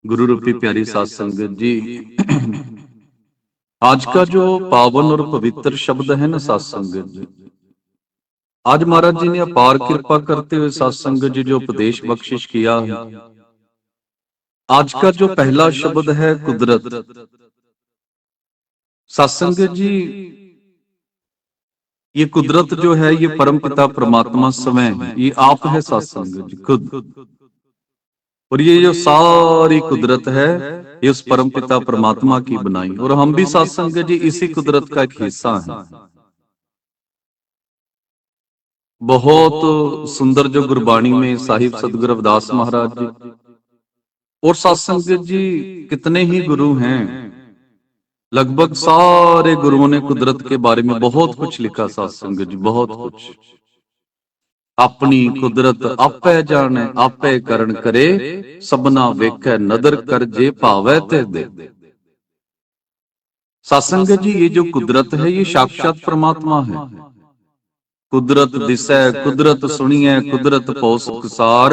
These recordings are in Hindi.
गुरु रूपी प्यारी सात संगत जी, आज का जो पावन और पवित्र शब्द है ना सात संगत जी, आज महाराज जी ने अपार कृपा करते हुए सात संगत जी जो उपदेश बख्शिश किया है। आज का जो पहला शब्द है कुदरत। सात संगत जी, ये कुदरत जो है ये परम पिता परमात्मा स्वयं है, ये आप है सात संगत जी खुद। और ये जो सारी कुदरत है ये उस परम पिता परमात्मा की बनाई, और हम भी सात संगत जी इसी कुदरत का एक हिस्सा है। बहुत सुंदर जो गुरबाणी में साहिब सदगुरु रविदास महाराज जी और सात संगत जी कितने ही गुरु हैं, लगभग सारे गुरुओं ने कुदरत के बारे में बहुत कुछ लिखा। सात संगत जी बहुत कुछ। अपनी कुदरत आपे जाने आपे करण करे, सबना वेखे नदर कर जे भावे ते दे। सात संगत जी, ये जो कुदरत है ये साक्षात परमात्मा है। कुदरत दिसै कुदरत सुनिए कुदरत पौस कुसार,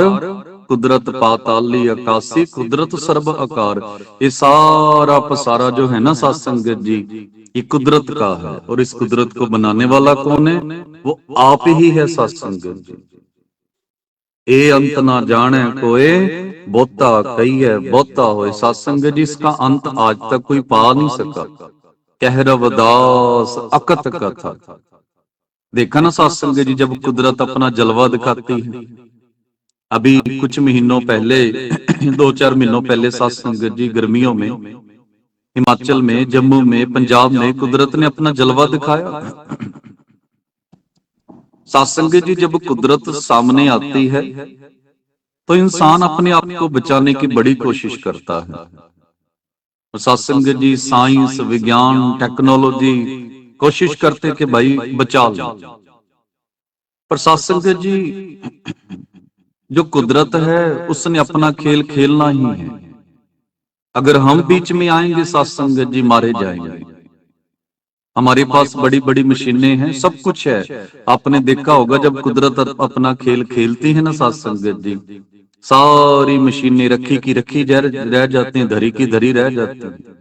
कुदरत पाताली आकाशी कुदरत सर्व आकार। ये सारा पसारा जो है ना सात संगत जी, ये कुदरत का है। और इस कुदरत को बनाने वाला कौन है? वो आप ही है सात संगत जी। ए अंत ना जाने कोई बोता कही है बोता होए। सात संगत जी, इसका अंत आज तक कोई पा नहीं सका। कह रविदास अकत कथा। देखा ना सात संगत जी, जब कुदरत अपना जलवा दिखाती है। अभी कुछ महीनों पहले 2-4 महीनों पहले सात संगत जी गर्मियों में हिमाचल में, जम्मू में, पंजाब में कुदरत ने अपना जलवा दिखाया। सात संगत जी, जब कुदरत सामने आती है तो इंसान अपने आप को बचाने की बड़ी कोशिश करता है। सात संगत जी, साइंस विज्ञान टेक्नोलॉजी कोशिश करते कि भाई बचा लो, पर सात संगत जी जो कुदरत है उसने अपना खेल खेलना ही है। अगर हम बीच में आएंगे सात संगत जी मारे जाएंगे। हमारे पास बड़ी बड़ी मशीनें हैं, सब कुछ है। आपने देखा होगा जब कुदरत अपना खेल खेलती है ना सात संगत जी, सारी मशीनें रखी की रखी रह जाती हैं, धरी की धरी रह जाती हैं।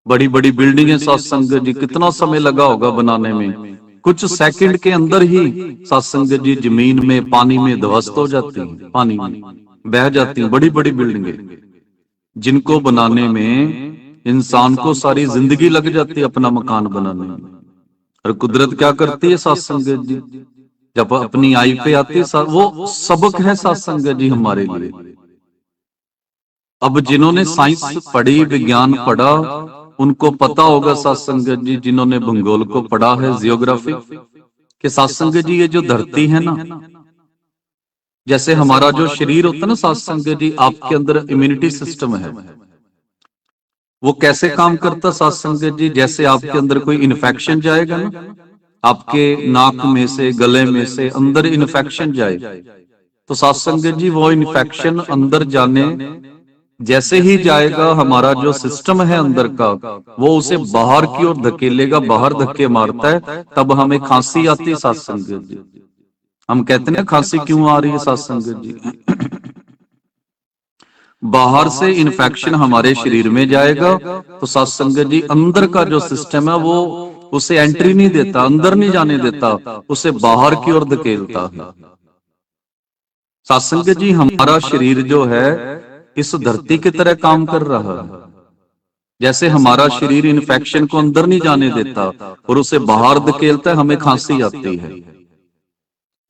बड़ी बड़ी बिल्डिंगें सात संगत जी, कितना समय लगा होगा बनाने में। कुछ सेकंड के अंदर ही सात संगत जी जमीन में पानी में ध्वस्त हो जाती हैं, पानी में बह जाती हैं बड़ी बड़ी बिल्डिंगें, जिनको बनाने में इंसान को सारी जिंदगी लग जाती है अपना मकान बनाने में। और कुदरत क्या करती है सात संगत जी, जब अपनी आई पे आती है वो सबक है सात संगत जी हमारे लिए। अब जिन्होंने साइंस पढ़ी विज्ञान पढ़ा उनको पता होगा सात संगत जी, जिन्होंने भूगोल को पढ़ा है जियोग्राफी, कि सात संगत जी ये जो धरती है ना, जैसे हमारा जो शरीर होता है ना सात संगत जी, आपके अंदर इम्यूनिटी सिस्टम है, वो कैसे काम करता सात संगत जी? जैसे आपके अंदर कोई इन्फेक्शन जाएगा ना, आपके नाक में से गले में से अंदर इन्फेक्शन जाए, तो सात संगत जी वो इन्फेक्शन अंदर जाने जैसे ही जाएगा, हमारा जो सिस्टम है अंदर का वो उसे बाहर की ओर धकेलेगा, बाहर धक्के मारता है, तब हमें खांसी आती है सात संगत जी। हम कहते हैं खांसी क्यों आ रही है सात संगत जी? बाहर से इन्फेक्शन हमारे शरीर में जाएगा तो सात संगत जी अंदर का जो सिस्टम है वो उसे एंट्री नहीं देता, अंदर नहीं जाने देता, उसे बाहर की ओर धकेलता है। सात संगत जी, हमारा शरीर जो है इस धरती की तरह काम कर रहा है। जैसे हमारा शरीर इन्फेक्शन को अंदर नहीं जाने देता और उसे बाहर धकेलता है, हमें खांसी आती है।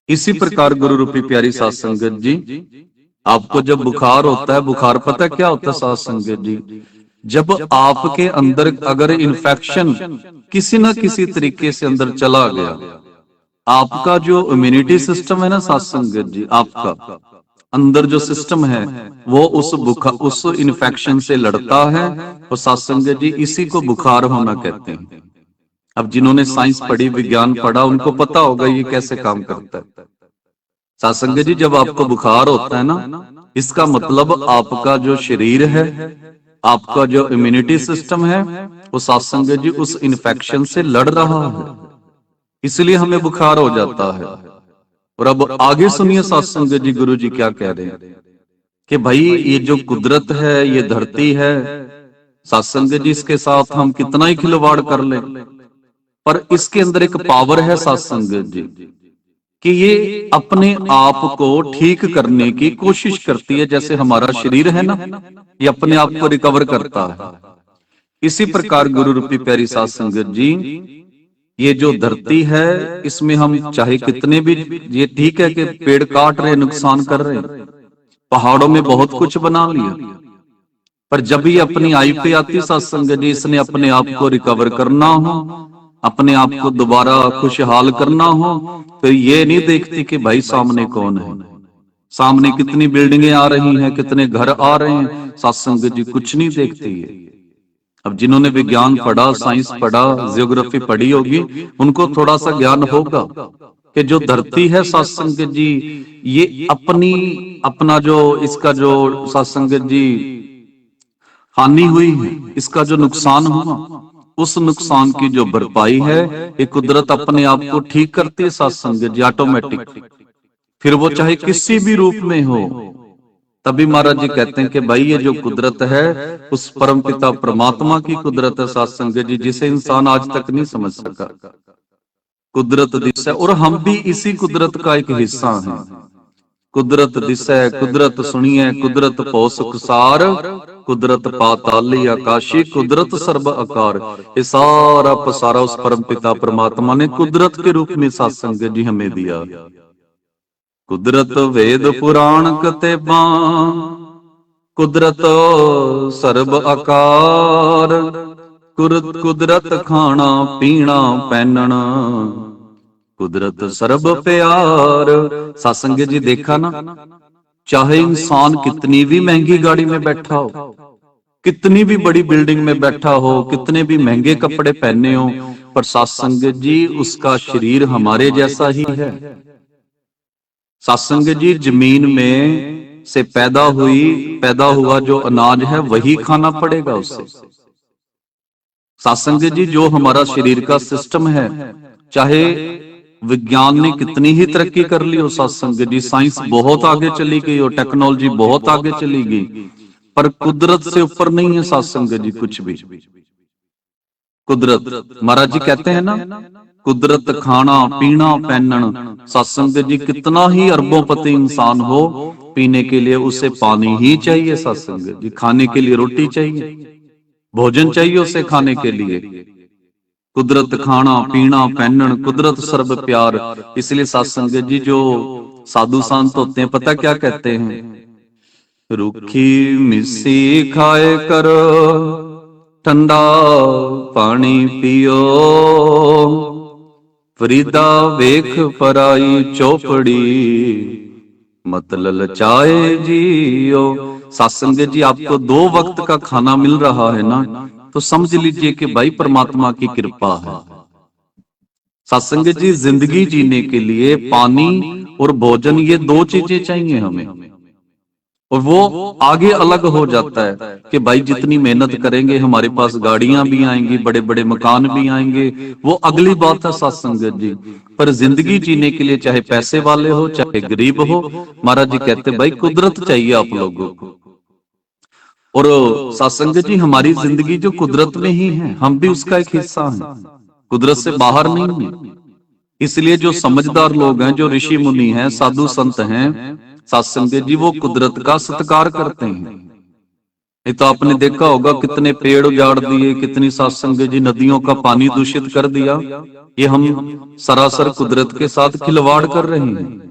इसी प्रकार गुरु रूपी प्यारी सात संगत जी, आपको जब बुखार होता है, बुखार पता क्या होता है सात संगत जी? जब आपके अंदर अगर इन्फेक्शन किसी न किसी तरीके से अंदर चला गया, आपका जो इम्यूनिटी सिस्टम है ना सात संगत जी, आपका अंदर जो सिस्टम है वो उस इन्फेक्शन से लड़ता है, और सात संगत जी इसी को बुखार होना कहते हैं। अब जिन्होंने साइंस पढ़ी विज्ञान पढ़ा उनको पता होगा ये कैसे काम करता है। सात संगत जी, जब आपको बुखार होता है ना, इसका मतलब आपका जो शरीर है, आपका जो इम्यूनिटी सिस्टम है, वो सात संगत जी उस इन्फेक्शन से लड़ रहा है, इसलिए हमें बुखार हो जाता है। और अब आगे सुनिए सात संगत जी, गुरु जी क्या कह रहे हैं। कि भाई ये जो कुदरत है, ये धरती है, सत्संग जी इसके साथ हम कितना ही खिलवाड़ कर ले, पर इसके अंदर एक पावर है सत्संग जी कि ये अपने आप को ठीक करने की कोशिश करती है। जैसे हमारा शरीर है ना, ये अपने आप को रिकवर करता है। इसी प्रकार गुरु रूपी प्यारी साध संगत जी, ये जो धरती है, इसमें हम चाहे कितने भी, ये ठीक है कि पेड़ काट रहे, नुकसान कर रहे, पहाड़ों में बहुत कुछ बना लिया, पर जब ये अपनी आई पे आती सत्संग जी, इसने अपने आप को रिकवर करना हो, अपने आप को दोबारा खुशहाल करना हो, तो ये नहीं देखती कि भाई सामने कौन है, सामने कितनी बिल्डिंगें आ रही हैं, कितने घर आ रहे हैं, सत्संग जी कुछ नहीं देखती है। अब जिन्होंने विज्ञान पढ़ा, साइंस पढ़ा, जियोग्राफी पढ़ी होगी, उनको थोड़ा सा ज्ञान होगा कि जो धरती है सत्संग जी, ये अपना जो इसका जो सत्संग जी हानि हुई है, इसका जो नुकसान हुआ, उस नुकसान की जो भरपाई है, ये कुदरत अपने आप को ठीक करती है सत्संग जी, ऑटोमेटिक। फिर वो चाहे किसी भी रूप में हो। तभी महाराज जी कहते हैं कि भाई ये जो कुदरत है, उस परम पिता परमात्मा की कुदरत है सत्संग जी, जिसे इंसान आज तक नहीं समझ सका। कुदरत दिशा, और हम भी इसी कुदरत का एक हिस्सा हैं। कुदरत दिशा, कुदरत सुनिए, कुदरत पौसुकसार, कुदरत पाताली आकाशी, कुदरत सर्व आकार। ये सारा पसारा उस परम पिता परमात्मा ने कुदरत के रूप में सत्संग जी हमें दिया। कुदरत वेद पुराण कतेबा, कुदरत सर्ब आकार, कुदरत खाना पीना पहनना, कुदरत सर्ब प्यार। सत्संग जी देखा ना, चाहे इंसान कितनी भी महंगी गाड़ी में बैठा हो, कितनी भी बड़ी बिल्डिंग में बैठा हो, कितने भी महंगे कपड़े पहने हो, पर सत्संग जी उसका शरीर हमारे जैसा ही है। सत्संग जी जमीन में से पैदा हुआ जो अनाज है, वही खाना पड़ेगा उसे। सत्संग जी जो हमारा शरीर का सिस्टम है, चाहे विज्ञान ने कितनी ही तरक्की कर ली हो सत्संग जी, साइंस बहुत आगे चली गई हो, टेक्नोलॉजी बहुत आगे चली गई, पर कुदरत से ऊपर नहीं है सत्संग जी कुछ भी। कुदरत, महाराज जी कहते हैं ना, कुदरत खाना पीना पहनना। सत्संग जी कितना ही अरबोंपति इंसान हो, पीने के लिए उसे पानी ही चाहिए सत्संग जी, खाने के लिए रोटी चाहिए, भोजन चाहिए उसे खाने के लिए। कुदरत खाना पीना पहनन, कुदरत सर्व प्यार। इसलिए सत्संग जी जो साधु संत होते हैं, पता क्या कहते हैं, रूखी मिस्सी खाए करो, ठंडा पानी पियो, फरीदा वेख पराई चौपड़ी, मत ललचाए जियो। सत्संग जी आपको 2 वक्त का खाना मिल रहा है ना, तो समझ लीजिए कि भाई परमात्मा की कृपा है। सत्संग जी जिंदगी जीने के लिए पानी और भोजन, ये 2 चीजें चाहिए हमें। और वो आगे अलग हो जाता है कि भाई जितनी मेहनत करेंगे हमारे पास गाड़ियां भी आएंगी, बड़े बड़े मकान भी आएंगे, वो अगली बात है सत्संग जी। पर जिंदगी जीने के लिए चाहे पैसे वाले हो चाहे गरीब हो, महाराज जी कहते भाई कुदरत चाहिए आप लोगों को। और सत्संग जी हमारी जिंदगी जो कुदरत में ही है, हम भी उसका एक हिस्सा हैं, कुदरत से बाहर नहीं है। इसलिए जो समझदार लोग हैं, जो ऋषि मुनि हैं, साधु संत हैं, सत्संग जी वो कुदरत का सत्कार करते हैं। ये तो आपने देखा होगा कितने पेड़ उजाड़ दिए, कितनी सत्संग जी नदियों का पानी दूषित कर दिया। ये हम सरासर कुदरत के साथ खिलवाड़ कर रहे हैं।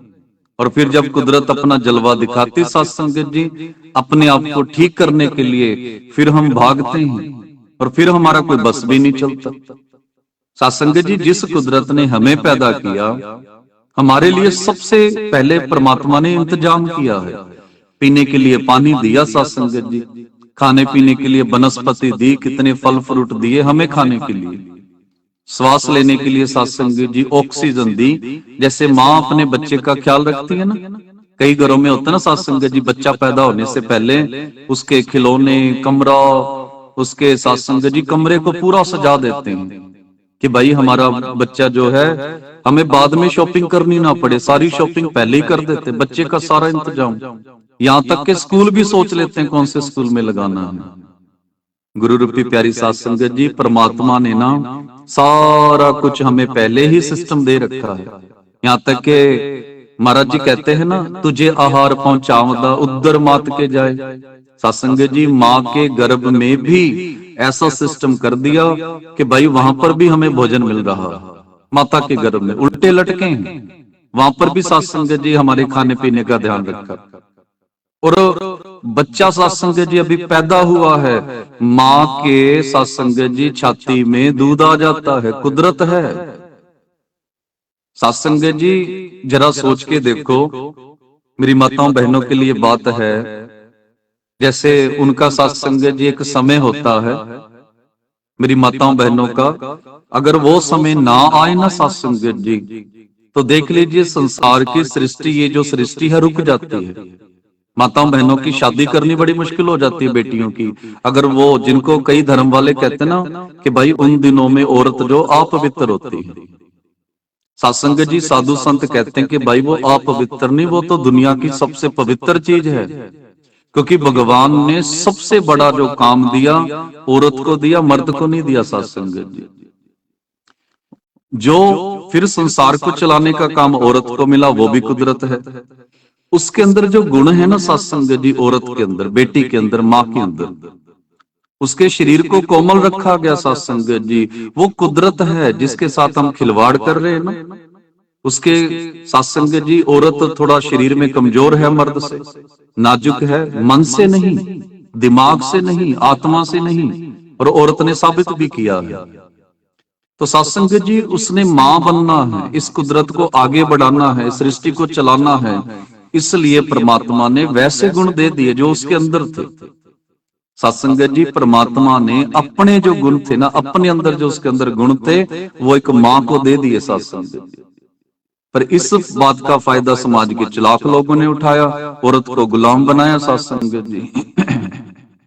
और फिर जब कुदरत अपना जलवा दिखाती सत्संग जी, अपने आप को ठीक करने के लिए फिर हम भागते हैं, और फिर हमारा कोई बस भी नहीं चलता। सत्संग जी जिस कुदरत ने हमें पैदा किया, हमारे लिए सबसे पहले परमात्मा ने इंतजाम किया है। पीने के लिए पानी दिया सत्संग जी, खाने पीने के लिए वनस्पति दी, कितने फल फ्रूट दिए हमें खाने के लिए, श्वास लेने के लिए सत्संग जी ऑक्सीजन दी। जैसे माँ अपने बच्चे का ख्याल रखती है ना, कई घरों में होता है ना सत्संग जी, बच्चा पैदा होने से पहले उसके खिलौने, कमरा, उसके सत्संग जी कमरे को पूरा सजा देते हैं कि भाई हमारा बच्चा जो है, हमें बाद में शॉपिंग करनी ना पड़े, सारी शॉपिंग पहले ही कर देते, बच्चे का सारा इंतजाम। यहां तक के स्कूल भी सोच लेते हैं कौन से स्कूल में लगाना है। गुरु रूपी प्यारी साध संगत जी, परमात्मा ने ना सारा कुछ हमें पहले ही सिस्टम दे रखा है। यहां तक के महाराज जी कहते हैं ना, तुझे आहार पहुंचावदा उधर मात के जाए। साध संगत जी, माँ के गर्भ में भी ऐसा सिस्टम कर दिया कि भाई वहां पर भी हमें भोजन मिल रहा। माता के गर्भ में उल्टे लटके हैं, वहां पर भी साध संगत जी हमारे खाने पीने का ध्यान रखा। और बच्चा साध संगत जी अभी पैदा हुआ है, माँ के साध संगत जी छाती में दूध आ जाता है, कुदरत है। साध संगत जी जरा सोच के देखो, मेरी माताओं बहनों के लिए बात है, जैसे उनका साध संगत जी एक समय होता है, मेरी माताओं बहनों का, अगर वो समय ना आए ना साध संगत जी, तो देख लीजिए संसार की सृष्टि, ये जो सृष्टि है रुक जाती है। माताओं बहनों की शादी करनी बड़ी मुश्किल हो जाती है बेटियों की, अगर वो, जिनको कई धर्म वाले कहते हैं ना कि भाई उन दिनों में औरत जो अपवित्र होती है। साध संगत जी साधु संत कहते हैं कि भाई वो अपवित्र नहीं, वो तो दुनिया की सबसे पवित्र चीज है, क्योंकि भगवान ने सबसे बड़ा जो काम दिया औरत को दिया, मर्द को नहीं दिया। साध संगत जी, जो फिर संसार को चलाने का काम औरत को मिला, वो भी कुदरत है। उसके अंदर जो गुण है ना साध संगत जी, औरत के अंदर, बेटी के अंदर, माँ के अंदर, उसके शरीर को कोमल रखा गया साध संगत जी, वो कुदरत है जिसके साथ हम खिलवाड़ कर रहे हैं ना। उसके साध संगत जी, औरत थोड़ा शरीर में कमजोर है मर्द से, नाजुक है, मन से नहीं, दिमाग से नहीं, आत्मा से नहीं, और औरत ने साबित भी किया है। तो साध संगत जी, उसने मां बनना है, इस कुदरत को आगे बढ़ाना है, सृष्टि को चलाना है, इसलिए परमात्मा ने वैसे गुण दे दिए जो उसके अंदर थे। साध संगत जी, परमात्मा ने अपने जो गुण थे ना, अपने अंदर जो उसके अंदर गुण थे, वो एक मां को दे दिए साध संगत जी। पर इस बात का फायदा समाज के चालाक लोगों ने उठाया, औरत को गुलाम बनाया साध संगत जी।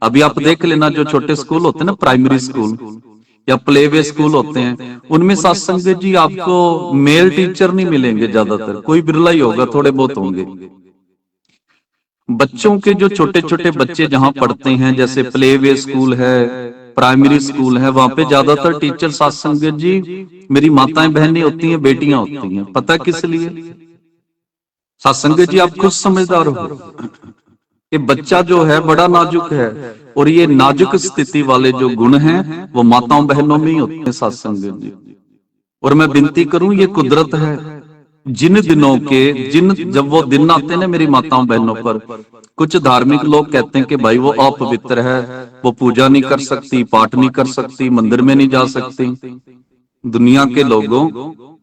अभी आप देख लेना, जो छोटे स्कूल होते हैं ना, प्राइमरी स्कूल या प्ले वे स्कूल होते हैं, उनमें साध संगत जी आपको मेल टीचर नहीं मिलेंगे, ज्यादातर कोई बिरला ही होगा, थोड़े बहुत होंगे। बच्चों के जो छोटे छोटे बच्चे जहां पढ़ते हैं, जैसे प्ले वे स्कूल है, प्राइमरी स्कूल है, वहां पे ज्यादातर टीचर साध संगत जी मेरी माताएं बहनें होती हैं, बेटियां होती हैं। पता किस लिए? साध संगत जी, आप खुद समझदार हो कि बच्चा जो है बड़ा नाजुक है, और ये नाजुक स्थिति वाले जो गुण हैं वो माताओं बहनों में ही होते हैं साध संगत जी। और मैं विनती करूं, ये कुदरत है। जिन दिनों के, जब वो दिन आते हैं ना मेरी माताओं बहनों पर, कुछ धार्मिक लोग कहते हैं कि भाई वो अपवित्र है, वो पूजा नहीं कर सकती, पाठ नहीं कर सकती, मंदिर में नहीं जा सकती। दुनिया के लोगों,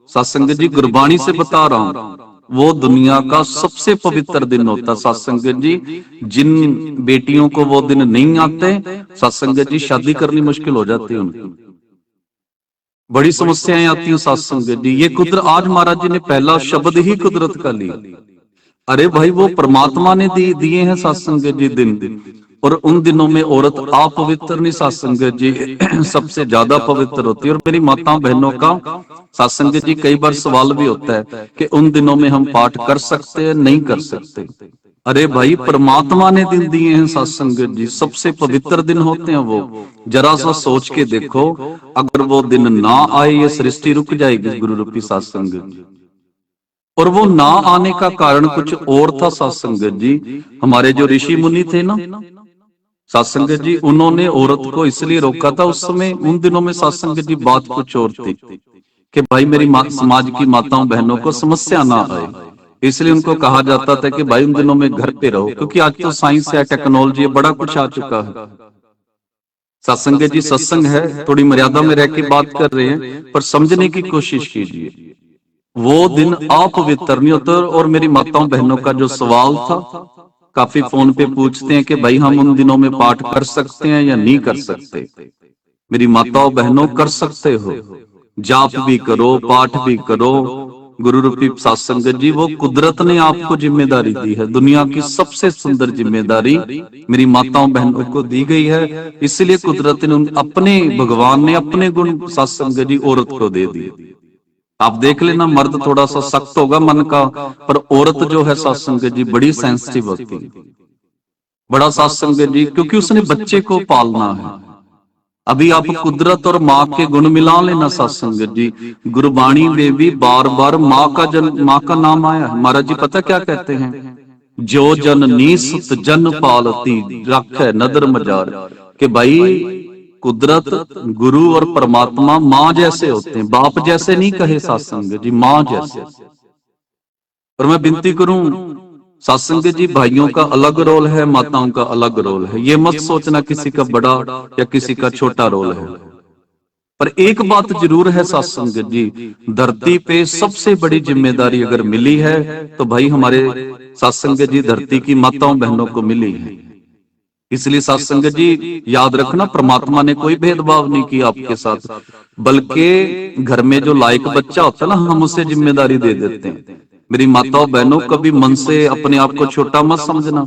साध संगत जी गुरबाणी से बता रहा हूं, वो दुनिया का सबसे पवित्र दिन होता साध संगत जी। जिन बेटियों को वो दिन नहीं आते, साध संगत जी शादी करनी मुश्किल हो जाती है उनकी, बड़ी समस्याएं आती हैं साध संगत जी। ये कुदरत, आज महाराज जी ने पहला शब्द ही कुदरत का लिया। अरे भाई, वो परमात्मा ने दिए हैं साध संगत जी दिन, और उन दिनों में औरत अपवित्र नहीं साध संगत जी, सबसे ज्यादा पवित्र होती है। और मेरी माताओं बहनों का साध संगत जी कई बार सवाल भी होता है कि उन दिनों में हम पाठ कर सकते हैं, नहीं कर सकते। अरे भाई, परमात्मा ने दिन दिए हैं साध संगत जी, सबसे पवित्र दिन होते हैं वो। जरा सा सोच के देखो, अगर वो दिन ना आए, ये सृष्टि रुक जाएगी गुरु रूपी साध संगत जी। और वो ना आने का कारण कुछ और था साध संगत जी। हमारे जो ऋषि मुनि थे ना साध संगत जी, उन्होंने औरत को इसलिए रोका था उस समय, उन दिनों में साध संगत जी बात कुछ और थी कि भाई मेरी समाज की माताओं बहनों को समस्या ना आए, इसलिए उनको कहा जाता था कि भाई उन दिनों में घर पे रहो। क्योंकि आज तो साइंस है, टेक्नोलॉजी है, बड़ा कुछ आ चुका है। साध संगत जी, सत्संग है, थोड़ी मर्यादा में रह के बात कर रहे हैं, पर समझने की कोशिश कीजिए। वो दिन अपवित्र नहीं होता। और मेरी माताओं बहनों का जो सवाल था, काफी फोन पे पूछते हैं कि भाई हम उन दिनों में पाठ कर सकते हैं या नहीं कर सकते। मेरी माताओं बहनों, कर सकते हो, जाप भी करो, पाठ भी करो। गुरु रूपी साध संगत जी, वो कुदरत ने आपको जिम्मेदारी दी है, दुनिया की सबसे सुंदर जिम्मेदारी मेरी माताओं बहनों को दी गई है। इसलिए कुदरत ने, अपने भगवान ने अपने गुण साध संगत जी औरत को दे दिए। आप देख लेना, मर्द थोड़ा सा सख्त होगा मन का, पर औरत जो है साथ संगत जी बड़ी सेंसिटिव होती है, बड़ा साथ संगत जी, क्योंकि उसने बच्चे को पालना है। अभी आप कुदरत और माँ के गुण मिला लेना साथ संगत जी, गुरबाणी में भी बार बार माँ का माँ का नाम आया है। महाराज जी पता क्या कहते हैं, जो जननी सुत जन पालती रखे नदर मजार, के भाई कुदरत, गुरु और परमात्मा माँ जैसे होते हैं, बाप जैसे नहीं कहे साथ संगत जी, माँ जैसे। और मैं विनती करूं सत्संग जी, भाइयों का अलग रोल है, माताओं का अलग रोल है। ये मत सोचना किसी का बड़ा या किसी का छोटा रोल है। पर एक बात जरूर है सत्संग जी, धरती पे सबसे बड़ी जिम्मेदारी अगर मिली है तो भाई हमारे सत्संग जी धरती की माताओं बहनों को मिली है। इसलिए सत्संग जी याद रखना, परमात्मा ने कोई भेदभाव नहीं किया आपके साथ, बल्कि घर में जो लायक बच्चा होता है ना, हम उसे जिम्मेदारी दे देते हैं। मेरी माताओं बहनों, कभी मन से अपने आप को छोटा मत समझना।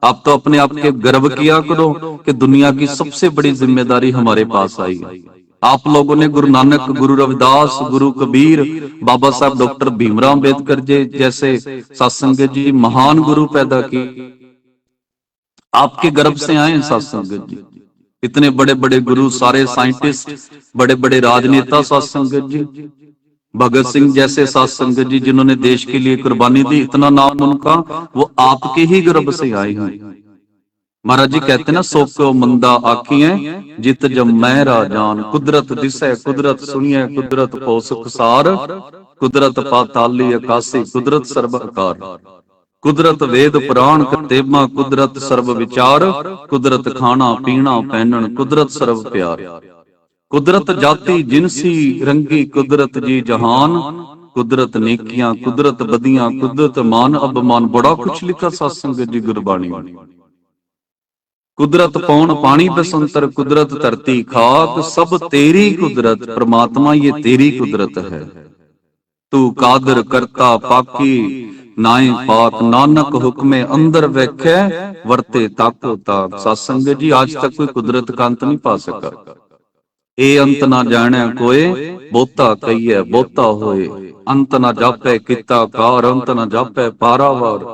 आप तो अपने आप के गर्व किया करो कि दुनिया की सबसे बड़ी जिम्मेदारी हमारे पास आई है। आप लोगों ने गुरु नानक, गुरु रविदास, गुरु कबीर, बाबा साहब डॉक्टर भीमराव अंबेडकर जी जैसे सत्संग जी महान गुरु पैदा की, आपके गर्भ से आए सत्संग जी। इतने बड़े बड़े गुरु, सारे साइंटिस्ट, बड़े बड़े राजनेता सत्संग जी, भगत सिंह जैसे सत्संग जी जिन्होंने देश के लिए कुर्बानी दी, इतना नाम उनका, वो आपके ही गर्भ से आए हैं। महाराज जी कहते ना, सो को मंदा आखिए जित जब मैं राजान, कुदरत दिसै कुदरत सुनिए, कुदरत पोसुख सार, कुदरत पाताली आकाशी, कुदरत सर्व आकार, कुदरत वेद पुराण कतेमा, कुदरत सर्व विचार, कुदरत खाना पीना पहनन, कुदरत सर्व प्यार, कुदरत जाति जिनसी रंगी, कुदरत जी जहान, कुदरत नेकियां कुदरत बदियां, कुदरत मान अबमान, बड़ा कुछ लिखा सत्संग जी गुरबाणी में। कुदरत पौन पानी बसंतर, कुदरत धरती खाक, सब तेरी कुदरत, परमात्मा ये तेरी कुदरत है। तू कादर करता पाकी नाए पाक, नानक हुक्मे अंदर वैखे, वर्ते ताको ताक। सत्संग जी आज तक कोई कुदरत का अंत नहीं पा सका। ए अंत ना जाने कोई, बोता कहिए बोता होए, अंत ना जापे किता कार, अंत ना जापे पारावार।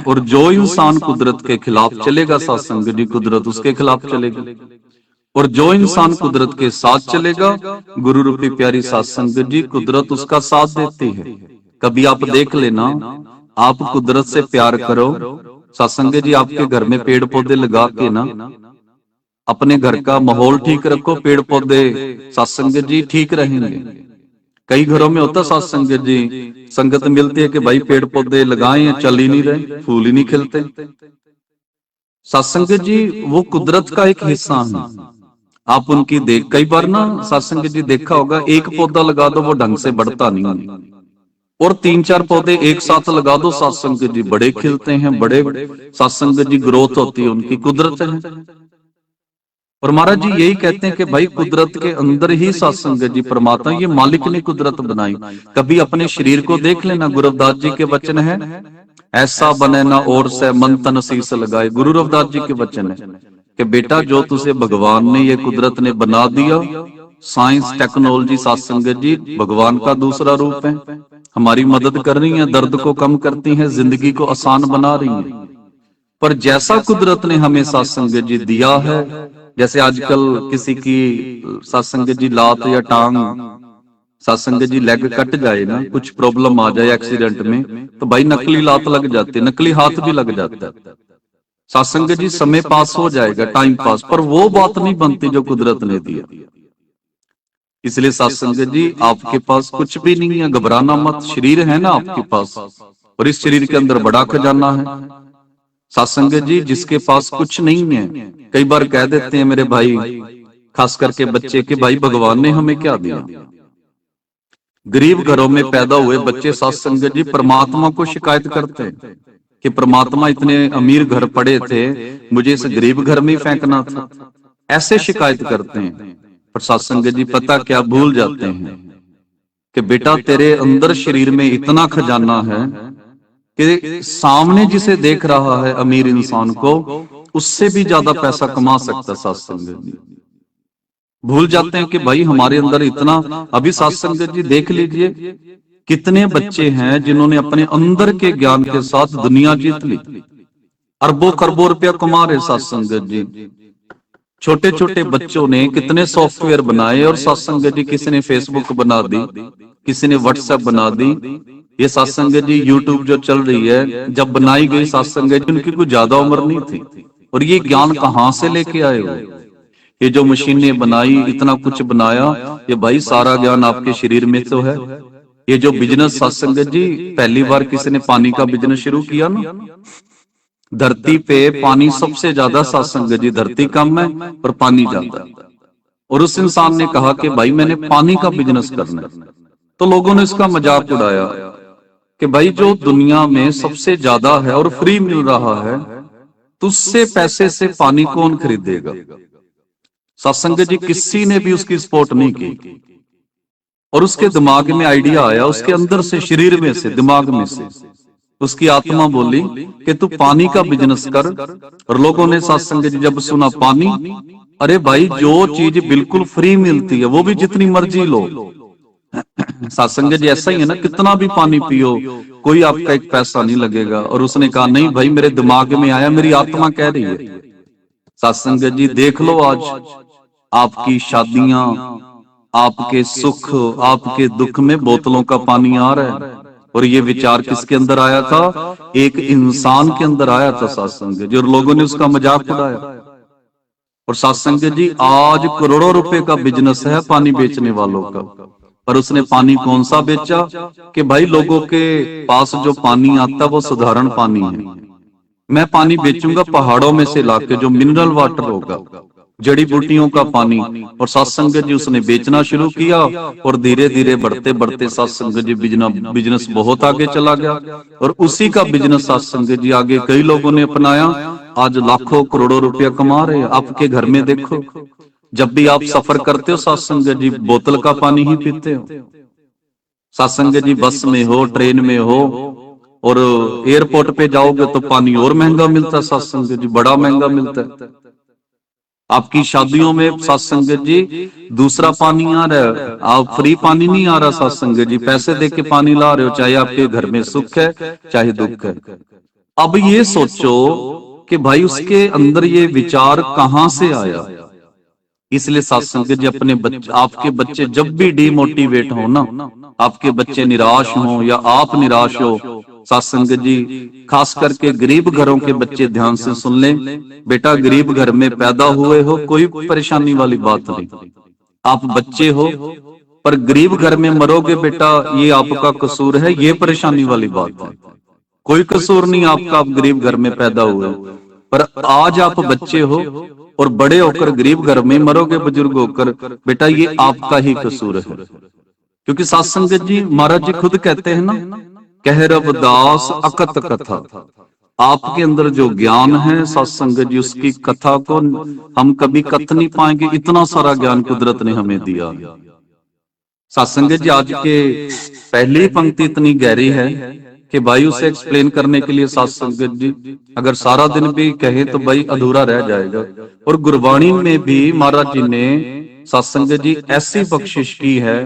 और जो इंसान कुदरत के खिलाफ चलेगा सत्संग जी, कुदरत उसके खिलाफ चलेगी। और जो इंसान कुदरत के साथ चलेगा, गुरु रूपी प्यारी सत्संग जी, कुदरत उसका साथ देती है। कभी आप देख लेना, आप कुदरत से प्यार करो सत्संग जी, आपके घर में पेड़ पौधे लगा के ना अपने घर का माहौल ठीक रखो, पेड़ पौधे सत्संग जी ठीक रहेंगे। कई घरों में होता सत्संग जी, संगत मिलती है कि भाई पेड़ पौधे लगाए, चल ही नहीं रहे, फूल ही नहीं खिलते। सत्संग जी वो कुदरत का एक हिस्सा है। आप उनकी देख, कई बार ना सत्संग जी देखा होगा, एक पौधा लगा दो वो ढंग से बढ़ता नहीं है, और तीन चार पौधे एक साथ लगा दो सत्संग जी बड़े खिलते हैं, बड़े सत्संग जी ग्रोथ होती है, उनकी कुदरत है। और महाराज जी यही कहते हैं कि भाई कुदरत के अंदर ही सत्संग जी, परमात्मा ये मालिक ने कुदरत बनाई। कभी अपने शरीर को देख लेना, गुरु रविदास जी के वचन है, ऐसा बने ना और से मन तन शीस लगाए। गुरु रविदास जी के वचन है कि बेटा जो तुझे भगवान ने, ये कुदरत ने बना दिया, साइंस टेक्नोलॉजी सत्संग जी भगवान का दूसरा रूप है, हमारी मदद कर रही है, दर्द को कम करती है, जिंदगी को आसान बना रही है। पर जैसा कुदरत ने हमें सत्संग जी दिया है, जैसे आजकल किसी की सत्संग जी लात या टांग, सत्संग जी लेग कट जाए ना, कुछ प्रॉब्लम आ जाए एक्सीडेंट में, तो भाई नकली लात लग जाती है, नकली हाथ भी लग जाता है। सत्संग जी समय पास हो जाएगा, टाइम पास, पर वो बात नहीं बनती जो कुदरत ने दिया। इसलिए सत्संग जी आपके पास कुछ भी नहीं है, घबराना मत। शरीर है ना आपके पास, और इस शरीर के अंदर बड़ा खजाना है। सत्संग जी जिसके पास कुछ नहीं है, कई बार कह देते हैं मेरे भाई, खास करके बच्चे, के भाई भगवान ने हमें क्या दिया। गरीब घरों में पैदा हुए बच्चे सत्संग जी परमात्मा को शिकायत करते हैं कि परमात्मा इतने अमीर घर पड़े थे, मुझे इस गरीब घर में ही फेंकना था, ऐसे शिकायत करते हैं। पर सत्संग जी पता क्या भूल जाते हैं कि बेटा तेरे अंदर शरीर में इतना खजाना है कि सामने जिसे देख रहा है अमीर इंसान को, उससे भी ज्यादा पैसा कमा सकता सत्संग जी। भूल जाते हैं कि भाई हमारे अंदर इतना। अभी साथ संगत जी देख लीजिए, कितने बच्चे हैं जिन्होंने अपने अंदर के ज्ञान के साथ दुनिया जीत ली, अरबों खरबों रुपया कमा रहे साथ संगत जी। छोटे छोटे बच्चों ने कितने सॉफ्टवेयर बनाए, और साथ संगत जी किसी ने फेसबुक बना दी, किसी ने व्हाट्सएप बना दी। ये साथ संगत जी यूट्यूब जो चल रही है, जब बनाई गई साथ संगत जी उनकी कोई ज्यादा उम्र नहीं थी। और ये ज्ञान कहां से लेके आए हो? ये जो मशीनें बनाई, इतना कुछ बनाया, ये भाई सारा ज्ञान आपके शरीर में तो है। ये जो बिजनेस साथ संगत जी, पहली बार किसी ने पानी का बिजनेस शुरू किया ना, धरती पे पानी सबसे ज्यादा साथ संगत जी, धरती कम है और पानी ज्यादा है। और उस इंसान ने कहा कि भाई मैंने पानी का बिजनेस करना है। तो लोगों ने इसका मजाक उड़ाया कि भाई जो दुनिया में सबसे ज्यादा है और फ्री मिल रहा है, तो उससे पैसे से पानी कौन खरीदेगा? सत्संग जी किसी ने भी उसकी सपोर्ट नहीं की। और उसके दिमाग में आइडिया आया, उसके अंदर से, शरीर में से, दिमाग में से उसकी आत्मा बोली कि तू पानी का बिजनेस कर। और लोगों ने सत्संग जी जब सुना पानी, अरे भाई जो चीज बिल्कुल फ्री मिलती है वो भी जितनी मर्जी लो। सत्संग जी ऐसा ही है ना, कितना भी पानी पियो, कोई आपका एक पैसा नहीं लगेगा। और उसने कहा नहीं भाई, मेरे दिमाग में आया, मेरी आत्मा कह रही है। सत्संग जी देख लो, आज आपकी शादियां, आपके सुख, आपके दुख में बोतलों का पानी आ रहा है। और ये विचार किसके अंदर आया था? एक इंसान के अंदर आया था सत्संग जी, और लोगों ने उसका मजाक उड़ाया। और सत्संग जी आज करोड़ों रुपए का बिजनेस है पानी बेचने वालों का। पर उसने पानी कौन सा बेचा? कि भाई लोगों के पास जो पानी आता वो साधारण पानी है, मैं पानी बेचूंगा पहाड़ों में से लाके, जो मिनरल वाटर होगा, जड़ी बूटियों का पानी। और सत्संग जी उसने बेचना शुरू किया, और धीरे धीरे बढ़ते बढ़ते सत्संग जी बिजनेस बहुत आगे चला गया। और उसी का बिजनेस सत्संग जी आगे कई लोगों ने अपनाया, आज लाखों करोड़ों रुपया कमा रहे हैं। आपके घर में देखो, जब भी आप सफर करते हो सत्संग जी बोतल का पानी ही पीते हो। सत्संग जी बस में हो, ट्रेन में हो, और एयरपोर्ट पे जाओगे तो पानी और महंगा मिलता है सत्संग जी, बड़ा महंगा मिलता है। आपकी शादियों में सत्संग जी दूसरा पानी आ रहा है, आप फ्री पानी नहीं आ रहा सत्संग जी, पैसे दे के पानी ला रहे हो, चाहे आपके घर में सुख है चाहे दुख है। अब ये सोचो कि भाई उसके अंदर ये विचार कहां से आया। इसलिए सत्संग जी अपने बच्चे, आपके बच्चे जब भी डिमोटिवेट हो ना, आपके बच्चे निराश हो या आप निराश हो, सत्संग जी खास करके गरीब घरों के बच्चे ध्यान से सुन लें। बेटा गरीब घर में पैदा हुए हो, कोई परेशानी वाली बात नहीं, आप बच्चे हो, पर गरीब घर में मरोगे बेटा, ये आपका कसूर है, ये परेशानी वाली बात है। कोई कसूर नहीं आपका, आप गरीब घर में पैदा हुए, पर आज आप बच्चे हो और बड़े होकर गरीब घर में मरोगे, बुजुर्ग होकर, बेटा ये आपका ही कसूर है। क्योंकि सत्संग जी महाराज जी खुद कहते हैं ना, कह रविदास अकत कथा, आपके अंदर जो ज्ञान है सत्संग जी, उसकी कथा को हम कभी कथ नहीं पाएंगे, इतना सारा ज्ञान कुदरत ने हमें दिया। सत्संग जी आज के पहली पंक्ति इतनी गहरी है कि भाई उसे एक्सप्लेन करने के लिए सत्संग जी अगर सारा दिन भी कहे तो भाई अधूरा रह जाएगा। और गुरबाणी में भी महाराज जी ने सत्संग जी ऐसी बख्शिश की है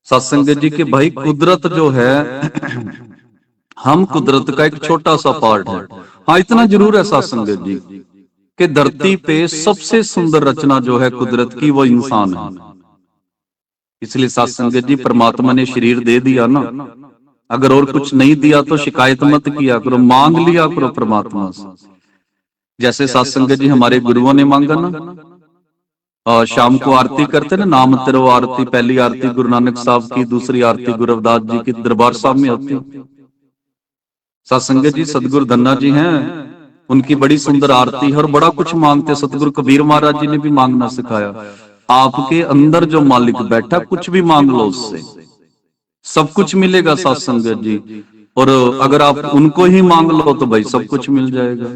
सत्संग जी की, भाई कुदरत जो है हम कुदरत का एक छोटा सा पार्ट है। हाँ इतना जरूर है सत्संग जी कि धरती पे सबसे सुंदर रचना जो है कुदरत की, वो इंसान है। इसलिए सत्संग जी परमात्मा ने शरीर दे दिया ना, अगर और कुछ नहीं दिया तो शिकायत मत किया करो, मांग लिया करो परमात्मा से। जैसे सत्संग जी हमारे गुरुओं ने मांगा ना, और शाम को आरती करते ना, नाम तेरो आरती, पहली आरती गुरु नानक साहब की, दूसरी आरती गुरु रविदास जी की दरबार साहब में होती। सत्संग जी सतगुरु धन्ना जी हैं, उनकी बड़ी सुंदर आरती है और बड़ा कुछ मांगते। सतगुरु कबीर महाराज जी ने भी मांगना सिखाया, आपके अंदर जो मालिक बैठा कुछ भी मांग लो उससे सब कुछ मिलेगा सत्संग जी। और अगर आप उनको ही मांग लो तो भाई सब कुछ मिल जाएगा।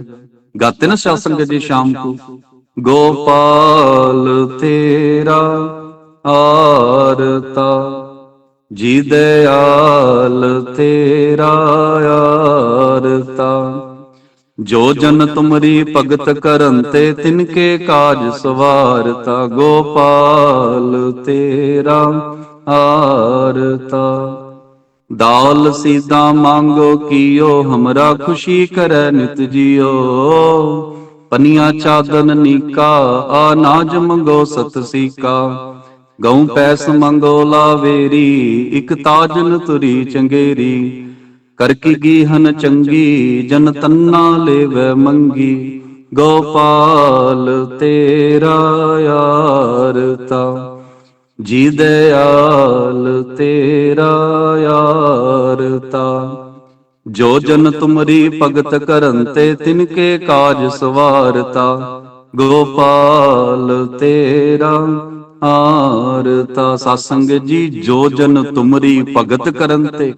गाते ना सत्संग जी शाम को, गोपाल तेरा आरता जी दयाल तेरा आरता, जो जन तुमरी भगत करंते तिनके काज सवारता, गोपाल तेरा आरता। दाल सीधा मांगो कियो, हमरा खुशी करे नित जियो। पनिया चादन नीका, अनाज मंगो सत सीका। गऊ पैस मंगो लावेरी, इक ताजन तुरी चंगेरी। कर की गीहन चंगी, जन तन्ना लेवे मंगी। गोपाल तेरा यारता, जी दयाल तेरा यारता। जो जन तुमरी भगत करंते, तिनके काज सवारता। गोपाल तेरा आरता। सत्संग जी, जो जन तुमरी भगत करंते,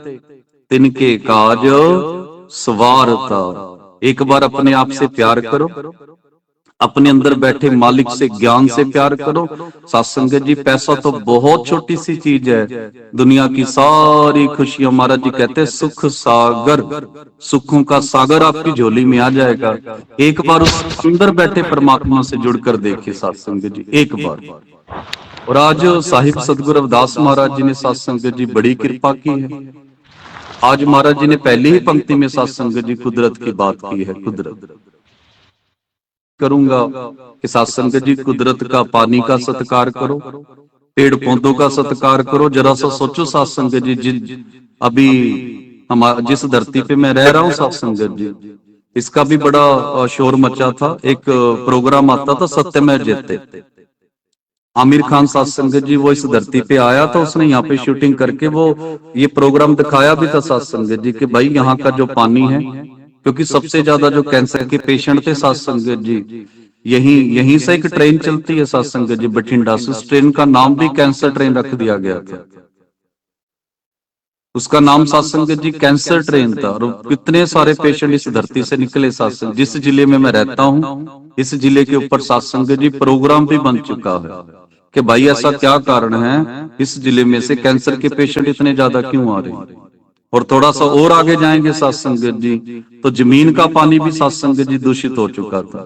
तिनके काज सवारता। एक बार अपने आप से प्यार करो, अपने अंदर बैठे मालिक से ज्ञान से प्यार करो। सत्संग जी, पैसा तो बहुत छोटी सी चीज है, दुनिया की सारी खुशियां, महाराज जी कहते हैं सुख सागर, सुखों का सागर आपकी झोली में आ जाएगा। एक बार उस अंदर बैठे परमात्मा से जुड़कर देखिए सत्संग जी, एक बार। और आज साहिब सतगुरु रविदास महाराज जी ने सत्संग जी बड़ी कृपा की है। आज महाराज जी ने पहली ही पंक्ति में सत्संग जी कुदरत की बात की है। कुदरत करूंगा कि सत्संग जी, कुदरत का, पानी का सत्कार करो, पेड़ पौधों का सत्कार करो। जरा सा सोचो सत्संग जी, अभी हम जिस धरती पे मैं रह रहा हूं सत्संग जी, इसका भी बड़ा शोर मचा था। एक प्रोग्राम आता था सत्यमेव जयते, आमिर खान सत्संग जी वो इस धरती पे आया था, उसने यहाँ पे शूटिंग करके वो ये प्रोग्राम दिखाया भी था सत्संग जी कि भाई यहाँ का जो पानी है, क्योंकि सबसे ज्यादा जो कैंसर के पेशेंट थे सत्संग जी, यहीं यहीं से एक ट्रेन चलती है सत्संग जी बठिंडा से। उस ट्रेन का नाम भी कैंसर ट्रेन रख दिया गया था, उसका नाम सत्संग जी कैंसर ट्रेन था। और कितने सारे पेशेंट इस धरती से निकले सत्संग। जिस जिले में मैं रहता हूँ, इस जिले के ऊपर सत्संग जी प्रोग्राम भी बन चुका है कि भाई ऐसा क्या कारण है, इस जिले में से कैंसर के पेशेंट इतने ज्यादा क्यों आ रहे हैं। और थोड़ा सा और आगे जाएंगे सत्संग जी, तो जमीन का पानी भी सत्संग जी दूषित हो चुका था।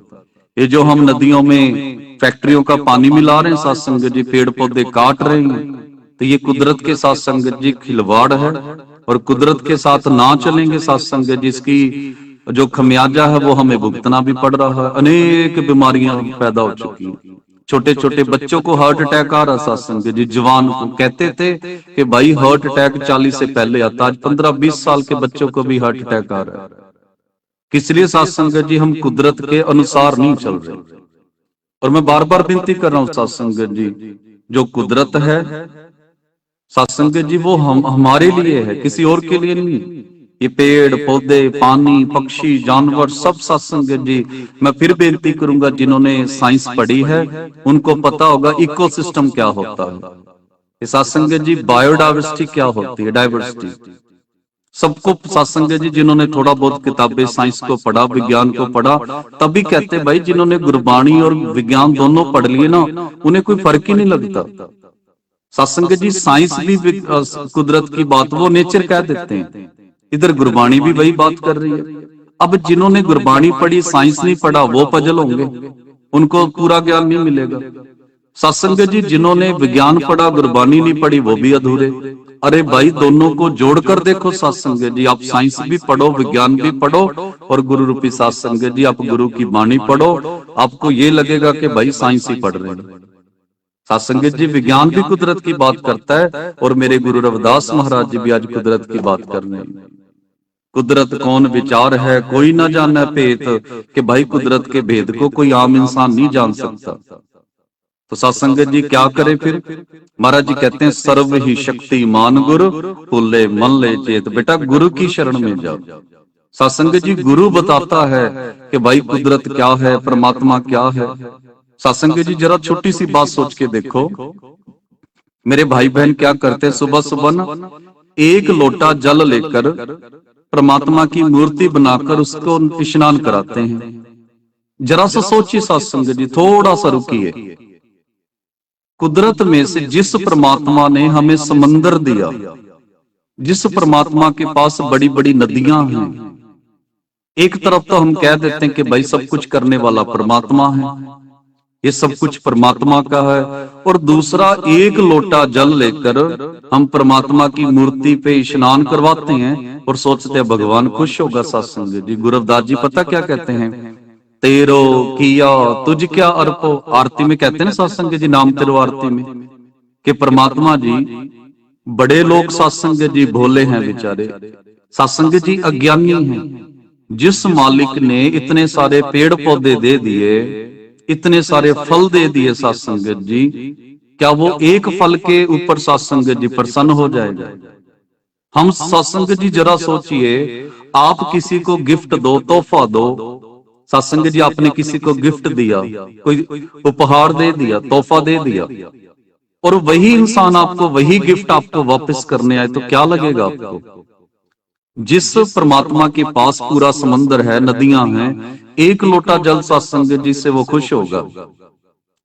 ये जो हम नदियों में फैक्ट्रियों का पानी मिला रहे हैं सत्संग जी, पेड़ पौधे काट रहे हैं, तो ये कुदरत के साथ संगत जी खिलवाड़ है। और कुदरत के साथ ना चलेंगे सत्संग, जिसकी जो खमियाजा है वो हमें भुगतना भी पड़ रहा है। अनेक बीमारियां पैदा हो चुकी हैं, छोटे छोटे बच्चों को हार्ट अटैक आ रहा सत्संग जी। जवान को कहते थे कि भाई हार्ट अटैक 40 से पहले आता, आज 15-20 साल के बच्चों को भी हार्ट अटैक आ रहा है। किस लिए सत्संग जी, हम कुदरत के अनुसार नहीं चल रहे। और मैं बार बार विनती कर रहा हूं सत्संग जी, जो कुदरत है सत्संग जी वो हमारे लिए है, किसी और के लिए नहीं। ये पेड़ पौधे, पानी, पक्षी, जानवर सब सत्संग जी, मैं फिर बेनती करूंगा जिन्होंने साइंस पढ़ी है उनको पता होगा इकोसिस्टम क्या होता है। ये सत्संग जी बायोडाइवर्सिटी क्या होती है, डाइवर्सिटी सबको सत्संग जी जिन्होंने थोड़ा बहुत किताबें साइंस को पढ़ा, विज्ञान को पढ़ा, तभी कहते भाई जिन्होंने गुरबाणी और विज्ञान दोनों पढ़ लिए ना, उन्हें कोई फर्क ही नहीं लगता। सत्संग जी साइंस भी कुदरत की बात वो नेचर कह देते हैं, इधर गुरबाणी भी वही बात कर रही है। अब जिन्होंने गुरबाणी पढ़ी साइंस नहीं पढ़ा वो पजल होंगे, उनको पूरा ज्ञान नहीं मिलेगा। सत्संग जी जिन्होंने विज्ञान पढ़ा गुरबाणी नहीं पढ़ी वो भी अधूरे। अरे भाई दोनों को जोड़कर देखो सत्संग जी, आप साइंस भी पढ़ो विज्ञान भी पढ़ो और गुरु रूपी सत्संग जी आप गुरु की वाणी पढ़ो, आपको ये लगेगा कि भाई साइंस ही पढ़ रहे हैं। सत्संग जी विज्ञान भी कुदरत की बात करता है और मेरे गुरु रविदास महाराज जी भी आज कुदरत की बात कर रहे हैं। कुदरत कौन विचार है कोई ना जाने भेद, कि भाई कुदरत के भेद को कोई आम इंसान नहीं जान सकता। तो सत्संग जी क्या करे फिर, महाराज जी कहते हैं सर्व ही शक्तिमान गुरु भूले मन ले चेत। बेटा गुरु की शरण में जाओ। सत्संग जी गुरु बताता है कि भाई कुदरत क्या है, परमात्मा क्या है। सत्संग जी जरा छोटी सी बात सोच के देखो, मेरे भाई बहन क्या करते, सुबह सुबह ना एक लोटा जल लेकर परमात्मा की मूर्ति बनाकर उसको स्नान कराते हैं। जरा सा सोचिए सत्संग जी, थोड़ा सा रुकिए। कुदरत में से जिस परमात्मा ने हमें समंदर दिया, जिस परमात्मा के पास बड़ी बड़ी नदियां हैं, एक तरफ तो हम कह देते हैं कि भाई सब कुछ करने वाला परमात्मा है, ये सब कुछ परमात्मा का है, और दूसरा एक लोटा जल लेकर हम परमात्मा की मूर्ति पे स्नान करवाते हैं और सोचते हैं भगवान खुश होगा। सत्संग जी, गुरु रविदास जी पता क्या कहते हैं, तेरो किया तुझ क्या अर्पो, आरती में कहते हैं ना सत्संग जी, नाम तेरो आरती में, कि परमात्मा जी बड़े लोग सत्संग जी भोले हैं बेचारे, सत्संग जी अज्ञानी हैं। जिस मालिक ने इतने सारे पेड़ पौधे दे दिए, इतने सारे फल दे दिए सत्संग जी, क्या वो एक फल के ऊपर सत्संग जी प्रसन्न हो जाएगा? हम सत्संग जी जरा सोचिए, आप किसी को गिफ्ट दो, तोहफा दो, सत्संग जी आपने किसी को गिफ्ट दिया, कोई उपहार दे दिया, तोहफा दे दिया, और वही इंसान आपको वही गिफ्ट आपको वापस करने आए, तो क्या लगेगा आपको? जिस परमात्मा के पास पूरा समंदर है, नदियां हैं, एक लोटा जल सत्संग जी से वो खुश होगा।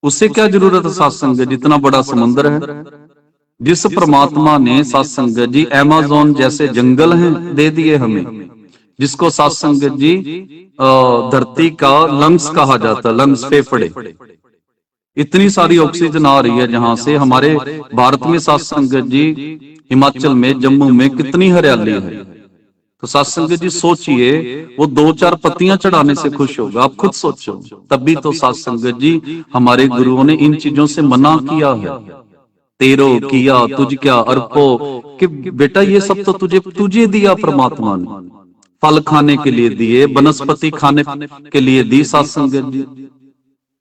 उससे क्या जरूरत है सत्संग जी, जितना बड़ा समंदर है। जिस परमात्मा ने सत्संग जी अमेज़न जैसे जंगल हैं दे दिए हमें, जिसको सत्संग जी धरती का लंग्स कहा जाता है, लंग्स फेफड़े, इतनी सारी ऑक्सीजन आ रही है जहां से, हमारे भारत में सत्संग जी हिमाचल में, जम्मू में कितनी हरियाली है। तो सत्संग जी सोचिए, वो दो चार पत्तियां चढ़ाने से खुश होगा, आप खुद सोचो। तभी तो सत्संग जी हमारे गुरुओं ने इन चीजों से मना किया है, तेरो किया तुझ क्या अर्पो, कि बेटा ये सब तो तुझे दिया परमात्मा ने, फल खाने के लिए दिए, वनस्पति खाने के लिए दी सत्संग जी।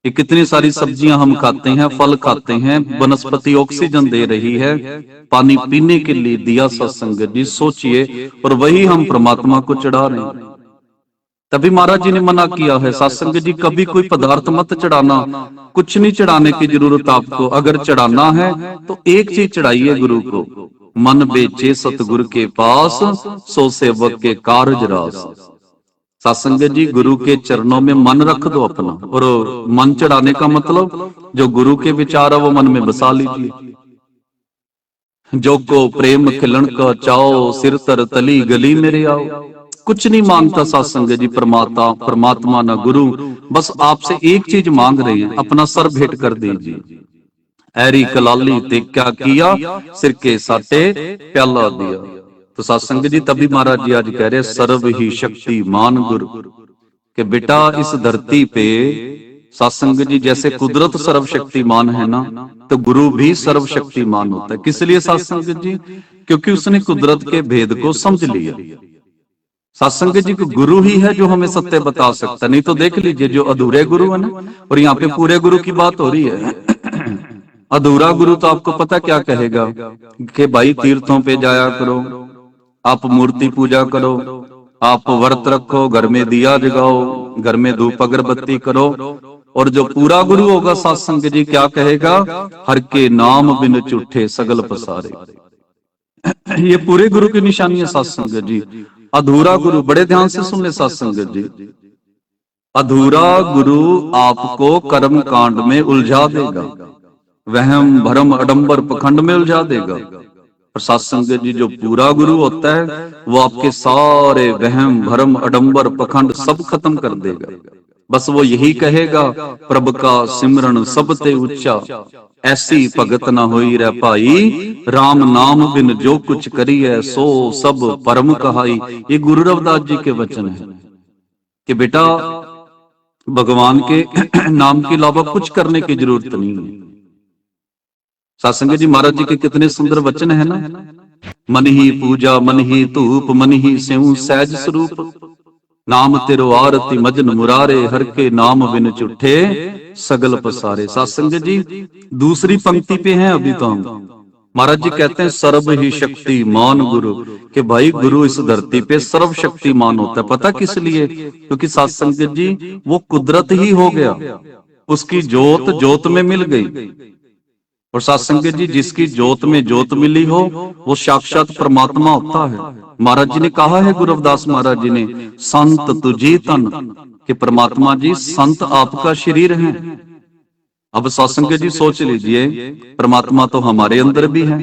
ये कितनी सारी सब्जियां हम खाते हैं, फल खाते हैं, वनस्पति ऑक्सीजन दे रही है, पानी पीने के लिए दिया सत्संग जी, सोचिए, और वही हम परमात्मा को चढ़ा रहे हैं। तभी महाराज जी ने मना किया है, सत्संग जी कभी कोई पदार्थ मत चढ़ाना, कुछ नहीं चढ़ाने की जरूरत आपको। अगर चढ़ाना है तो एक चीज चढ़ाइए गुरु को, मन बेचे सतगुरु के पास, सो सेवक के कारज रास। सत्संग जी गुरु के चरणों में मन रख दो अपना, और मन चढ़ाने का मतलब जो गुरु के विचार है वो मन में बसा लीजिए। जो को प्रेम खिलन का चाओ, सिर तर तली गली मेरे आओ। कुछ नहीं मांगता सत्संग जी परमात्मा ना गुरु, बस आपसे एक चीज मांग रहे हैं, अपना सर भेंट कर दीजिए। ऐरी कलाली ते क्या किया, सिर के साटे प्याला दिया। तो सत्संग जी तभी महाराज जी आज कह रहे सर्व ही शक्तिमान गुरु, कि बेटा इस धरती पे सत्संग जी जैसे कुदरत सर्वशक्तिमान है ना, तो गुरु भी सर्वशक्तिमान होता है। किस लिए सत्संग जी? क्योंकि उसने कुदरत के भेद को समझ लिया। सत्संग जी को गुरु ही है जो हमें सत्य बता सकता, नहीं तो देख लीजिए जो अधूरे गुरु है ना, और यहाँ पे पूरे गुरु की बात हो रही है। अधूरा गुरु तो आपको पता क्या कहेगा, कि भाई तीर्थों पे जाया करो, आप मूर्ति पूजा करो, आप व्रत रखो, घर में दिया जगाओ, घर में धूप अगरबत्ती करो। और जो पूरा गुरु होगा सत्संग जी क्या कहेगा, हर के नाम बिन झूठे सगल पसारे। ये पूरे गुरु की निशानी है सत्संग जी। अधूरा गुरु, बड़े ध्यान से सुन ले सत्संग जी, अधूरा गुरु आपको कर्म कांड में उलझा देगा, वहम भरम अडंबर पखंड में उलझा देगा। और सत्संग जी जो पूरा गुरु होता है वो आपके सारे वहम भरम अडंबर पखंड सब खत्म कर देगा। बस वो यही कहेगा, प्रभु का सिमरन सब ते ऊंचा, ऐसी भगत ना होई रे भाई, राम नाम बिन जो कुछ करी है, सो सब परम कहाई। ये गुरु रविदास जी के वचन है कि बेटा भगवान के नाम के अलावा कुछ करने की जरूरत नहीं है। सत्संग जी महाराज जी के कितने सुंदर वचन है ना, मन ही पूजा मन ही धूप, मन ही स्यों सहज स्वरूप, नाम तेरो आरती मजन मुरारे, हर के नाम बिन झूठे सगल पसारे। सत्संग जी दूसरी पंक्ति पे हैं अभी तो हम। महाराज जी कहते हैं सर्व ही शक्तिमान गुरु, कि भाई गुरु इस धरती पे सर्व शक्तिमान होता है। पता किस लिए? क्योंकि सत्संग जी वो कुदरत ही हो गया, उसकी जोत जोत में मिल गई। और सत्संग जी जिसकी जोत में जोत मिली हो वो साक्षात परमात्मा होता है। महाराज जी ने कहा है, गुरु रविदास महाराज जी ने, संत तुझी तन, कि परमात्मा जी संत आपका शरीर है। अब सत्संग जी सोच लीजिए, परमात्मा तो हमारे अंदर भी है,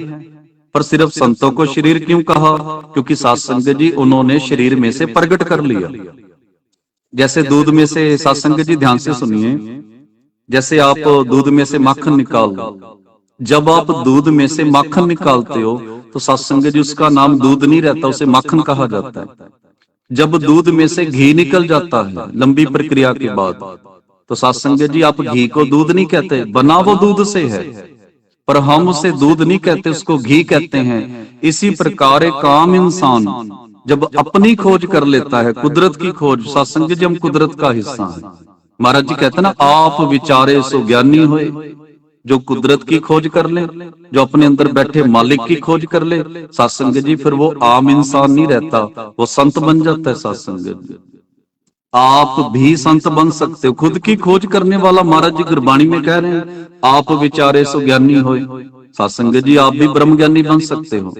पर सिर्फ संतों को शरीर क्यों कहा? क्योंकि सत्संग जी उन्होंने शरीर में से प्रकट कर लिया। जैसे दूध में से, सत्संग जी ध्यान से सुनिए, जैसे आप दूध में से माखन निकाल लो, जब आप दूध में से माखन निकालते हो तो सत्संग जी उसका नाम दूध नहीं रहता, उसे माखन कहा जाता है। जब दूध में से घी निकल जाता है लंबी प्रक्रिया के बाद, तो सत्संग जी आप घी को दूध नहीं कहते, बना वो दूध से है, पर हम उसे दूध नहीं कहते, उसको घी कहते हैं। इसी प्रकार एक आम इंसान जब अपनी खोज कर लेता है, कुदरत की खोज, सत्संग जी हम कुदरत का हिस्सा है। महाराज जी कहते हैं ना, आप विचारे सो ज्ञानी होए। जो कुदरत की खोज कर ले, जो अपने अंदर बैठे मालिक की खोज कर ले सत्संग जी, फिर वो आम इंसान नहीं रहता, वो संत बन जाता है सत्संग जी। आप भी संत बन सकते हो, खुद की खोज करने वाला। महाराज जी गुरबाणी में कह रहे हैं, आप विचारे सो ज्ञानी होए। सत्संग जी आप भी ब्रह्म ज्ञानी बन सकते हो,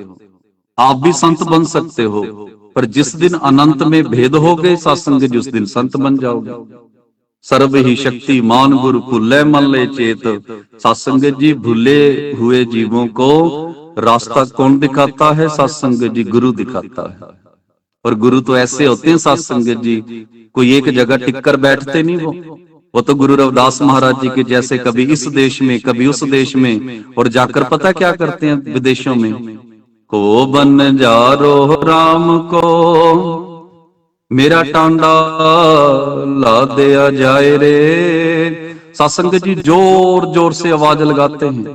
आप भी संत बन सकते हो, पर जिस दिन अनंत में भेद हो गए सत्संग जी, उस दिन संत बन जाओगे। सर्व ही शक्ति मान गुरु भूले मन ले चेत। सत्संग जी भूले हुए जीवों को रास्ता कौन दिखाता है? सत्संग जी गुरु दिखाता है। और गुरु तो ऐसे होते हैं सत्संग जी, कोई एक जगह टिक कर बैठते नहीं, वो तो गुरु रविदास महाराज जी के जैसे कभी इस देश में कभी उस देश में, और जाकर पता क्या करते हैं विदेशों में, को बन जा रो राम को मेरा टांडा ला दिया जाए रे। सत्संग जी जोर जोर से आवाज लगाते हैं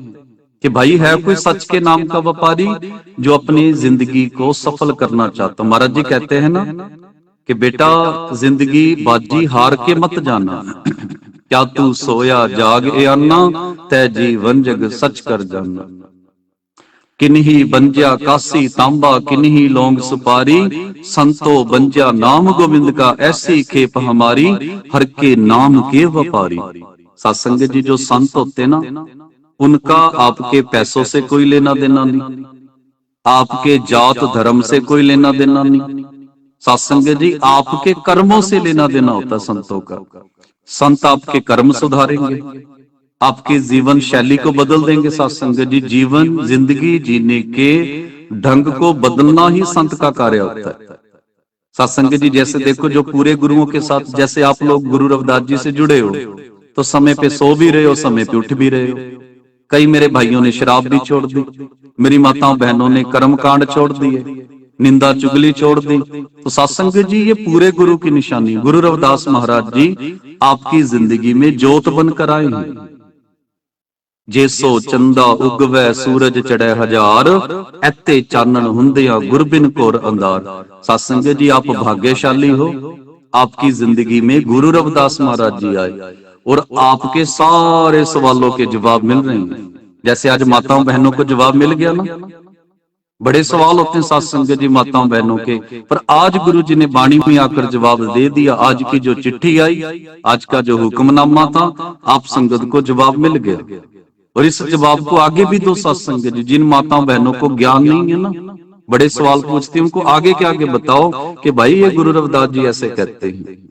कि भाई है कोई सच के नाम का व्यापारी जो अपनी जिंदगी को सफल करना चाहता। महाराज जी कहते हैं ना कि बेटा जिंदगी बाजी हार के मत जाना, क्या तू सोया जाग ए अन्ना, तै जीवन जग सच कर जाना। किन्ही बंजा कासी तांबा किन्ही लौंग सुपारी, संतो बंजा नाम गोविंद का ऐसी खेप हमारी, हर के नाम के व्यापारी। सत्संग जी जो संत होते ना, उनका आपके पैसों से कोई लेना देना नहीं, आपके जात धर्म से कोई लेना देना नहीं। सत्संग जी आपके कर्मों से लेना देना होता संतों का। संत आपके कर्म सुधारेंगे, आपके जीवन शैली को बदल देंगे। सत्संग जी जीवन जिंदगी जीने के ढंग को बदलना ही संत का कार्य होता है। सत्संग जी जैसे देखो, जो पूरे गुरुओं के साथ, जैसे आप लोग गुरु रविदास जी से जुड़े हो तो समय पे सो भी रहे हो, समय पे उठ भी रहे हो। कई मेरे भाइयों ने शराब भी छोड़ दी, मेरी माताओं बहनों ने कर्म कांड छोड़ दिए, निंदा चुगली छोड़ दी। तो सत्संग जी ये पूरे गुरु की निशानी। गुरु रविदास महाराज जी आपकी जिंदगी में जोत बनकर आए हैं। जेसो चंदा उगवै सूरज चढ़े हजार, ऐते चानन हुंदिया गुरबिन कोर अंधार। सत्संग जी आप भाग्यशाली हो, आपकी जिंदगी में गुरु रविदास महाराज जी आए और आपके सारे सवालों के जवाब मिल रहे हैं। जैसे आज माताओं बहनों को जवाब मिल गया ना, बड़े सवाल होते हैं सत्संग जी माताओं बहनों के, पर आज गुरु जी ने वाणी में आकर जवाब दे दिया। आज की जो चिट्ठी आई, आज का जो हुक्मनामा था, आप संगत को जवाब मिल गया। और इस जवाब को आगे भी दो सत्संग जी। जिन माताओं बहनों को ज्ञान नहीं है ना, बड़े सवाल पूछती, उनको आगे के आगे बताओ कि भाई ये गुरु रविदास जी ऐसे कहते हैं।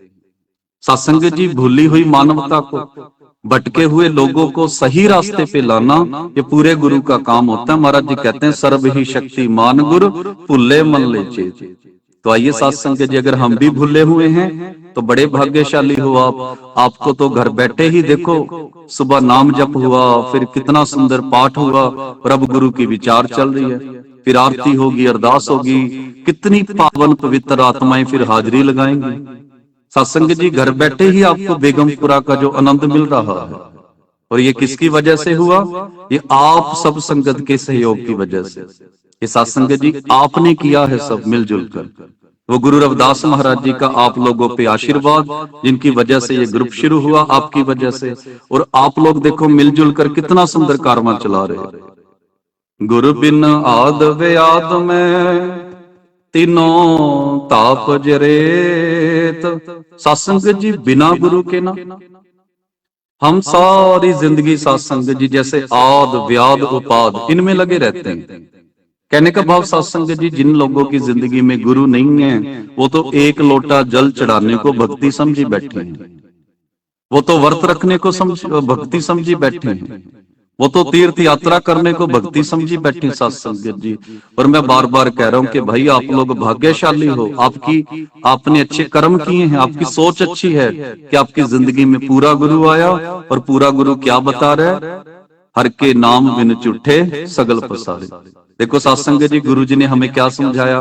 सत्संग जी भूली हुई मानवता को, भटके हुए लोगों को सही रास्ते पे लाना, ये पूरे गुरु का काम होता है। महाराज जी कहते हैं, सर्व ही शक्ति मान गुरु भूले मन ले चेत। तो आइए सत्संग जी, अगर हम भी भूले हुए हैं तो बड़े भाग्यशाली हो आप। आपको तो घर बैठे ही देखो, सुबह नाम जप हुआ, फिर कितना सुंदर पाठ हुआ, और अब गुरु की विचार चल रही है, फिर आरती होगी, अरदास होगी, कितनी पावन पवित्र आत्माएं फिर हाजिरी लगाएंगी। सत्संग जी घर बैठे ही आपको बेगमपुरा का जो आनंद मिल रहा है, और ये किसकी वजह से हुआ? ये आप सब संगत के सहयोग की वजह से। ये सत्संग जी आपने किया है सब मिलजुल कर। वो गुरु रविदास महाराज जी का आप लोगों पे आशीर्वाद, जिनकी वजह से ये ग्रुप शुरू हुआ, आपकी वजह से। और आप लोग देखो मिलजुल कर कितना सुंदर कारवां चला रहे। गुरु बिन आद व्याद में तीनों ताप जरेत। सत्संग जी बिना गुरु के ना, हम सारी जिंदगी सत्संग जी जैसे आद व्याद उपाद इनमें लगे रहते हैं। कहने का भाव सत्संग जी, जिन लोगों की जिंदगी में गुरु नहीं है, वो तो एक लोटा जल चढ़ाने को भक्ति समझी बैठे हैं, वो तो व्रत रखने को भक्ति समझी बैठे हैं, वो तो तीर्थ यात्रा करने को भक्ति समझी बैठी साथ संगत जी। और मैं बार बार कह रहा हूं कि भाई आप लोग भाग्यशाली हो, आपने अच्छे कर्म किए हैं, आपकी सोच अच्छी है कि आपकी जिंदगी में पूरा गुरु आया। और पूरा गुरु क्या बता रहा है? हर के नाम बिन झूठे सगल पसारे। देखो साथ संगत जी, गुरु जी ने हमें क्या समझाया?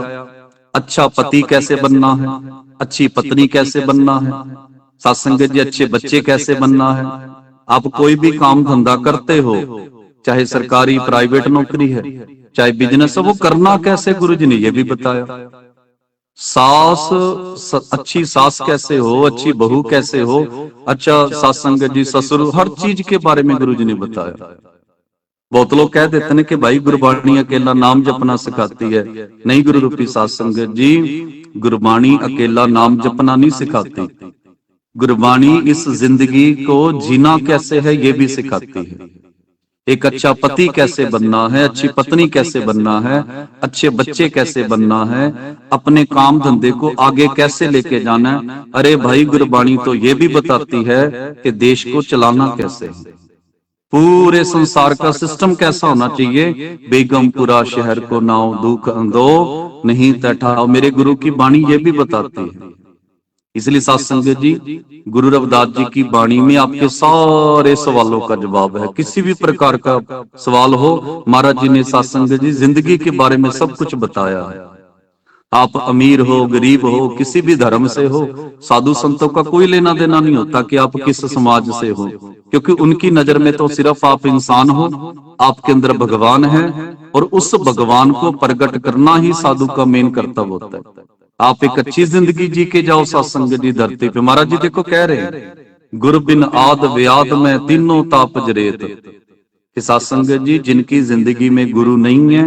अच्छा पति कैसे बनना है, अच्छी पत्नी कैसे बनना है, साथ संगत जी अच्छे बच्चे कैसे बनना है। आप कोई भी काम धंधा करते हो, चाहे सरकारी प्राइवेट नौकरी है, चाहे बिजनेस है, वो करना कैसे गुरु जी ने ये भी बताया। अच्छी सास कैसे हो, अच्छी बहू कैसे हो, अच्छा सास संगत जी ससुर, हर चीज के बारे में गुरु जी ने बताया। बहुत लोग कह देते हैं कि भाई गुरबाणी अकेला नाम जपना सिखाती है। नहीं गुरु रूपी साध संगत जी, गुरबाणी अकेला नाम जपना नहीं सिखाती। गुरबाणी इस जिंदगी को जीना कैसे है ये भी सिखाती है। एक अच्छा पति कैसे बनना है, अच्छी पत्नी कैसे बनना है, अच्छे बच्चे कैसे बनना है, अपने काम धंधे को आगे कैसे लेके जाना है। अरे भाई गुरबाणी तो ये भी बताती है कि देश को चलाना कैसे है, पूरे संसार का सिस्टम कैसा होना चाहिए। बेगमपुरा शहर को नाव दुख अंधो नहीं तठाओ, मेरे गुरु की वाणी ये भी बताती है। इसलिए साथ संगत जी, गुरु रविदास जी की वाणी में आपके सारे सवालों का जवाब है। किसी भी प्रकार का सवाल हो, महाराज जी ने साथ संगत जी जिंदगी के बारे में सब कुछ बताया है। आप अमीर हो गरीब हो, किसी भी धर्म से हो, साधु संतों का कोई लेना देना नहीं होता कि आप किस समाज से हो, क्योंकि उनकी नजर में तो सिर्फ आप इंसान हो, आपके अंदर भगवान है, और उस भगवान को प्रकट करना ही साधु का मेन कर्तव्य होता है। आप एक अच्छी जिंदगी जी के जाओ सत्संग जी धरती पे। महाराज जी देखो कह रहे हैं, गुरु बिन आद व्याद में तीनों ताप जरेत। कि सत्संग जी जिनकी जिंदगी में गुरु नहीं है,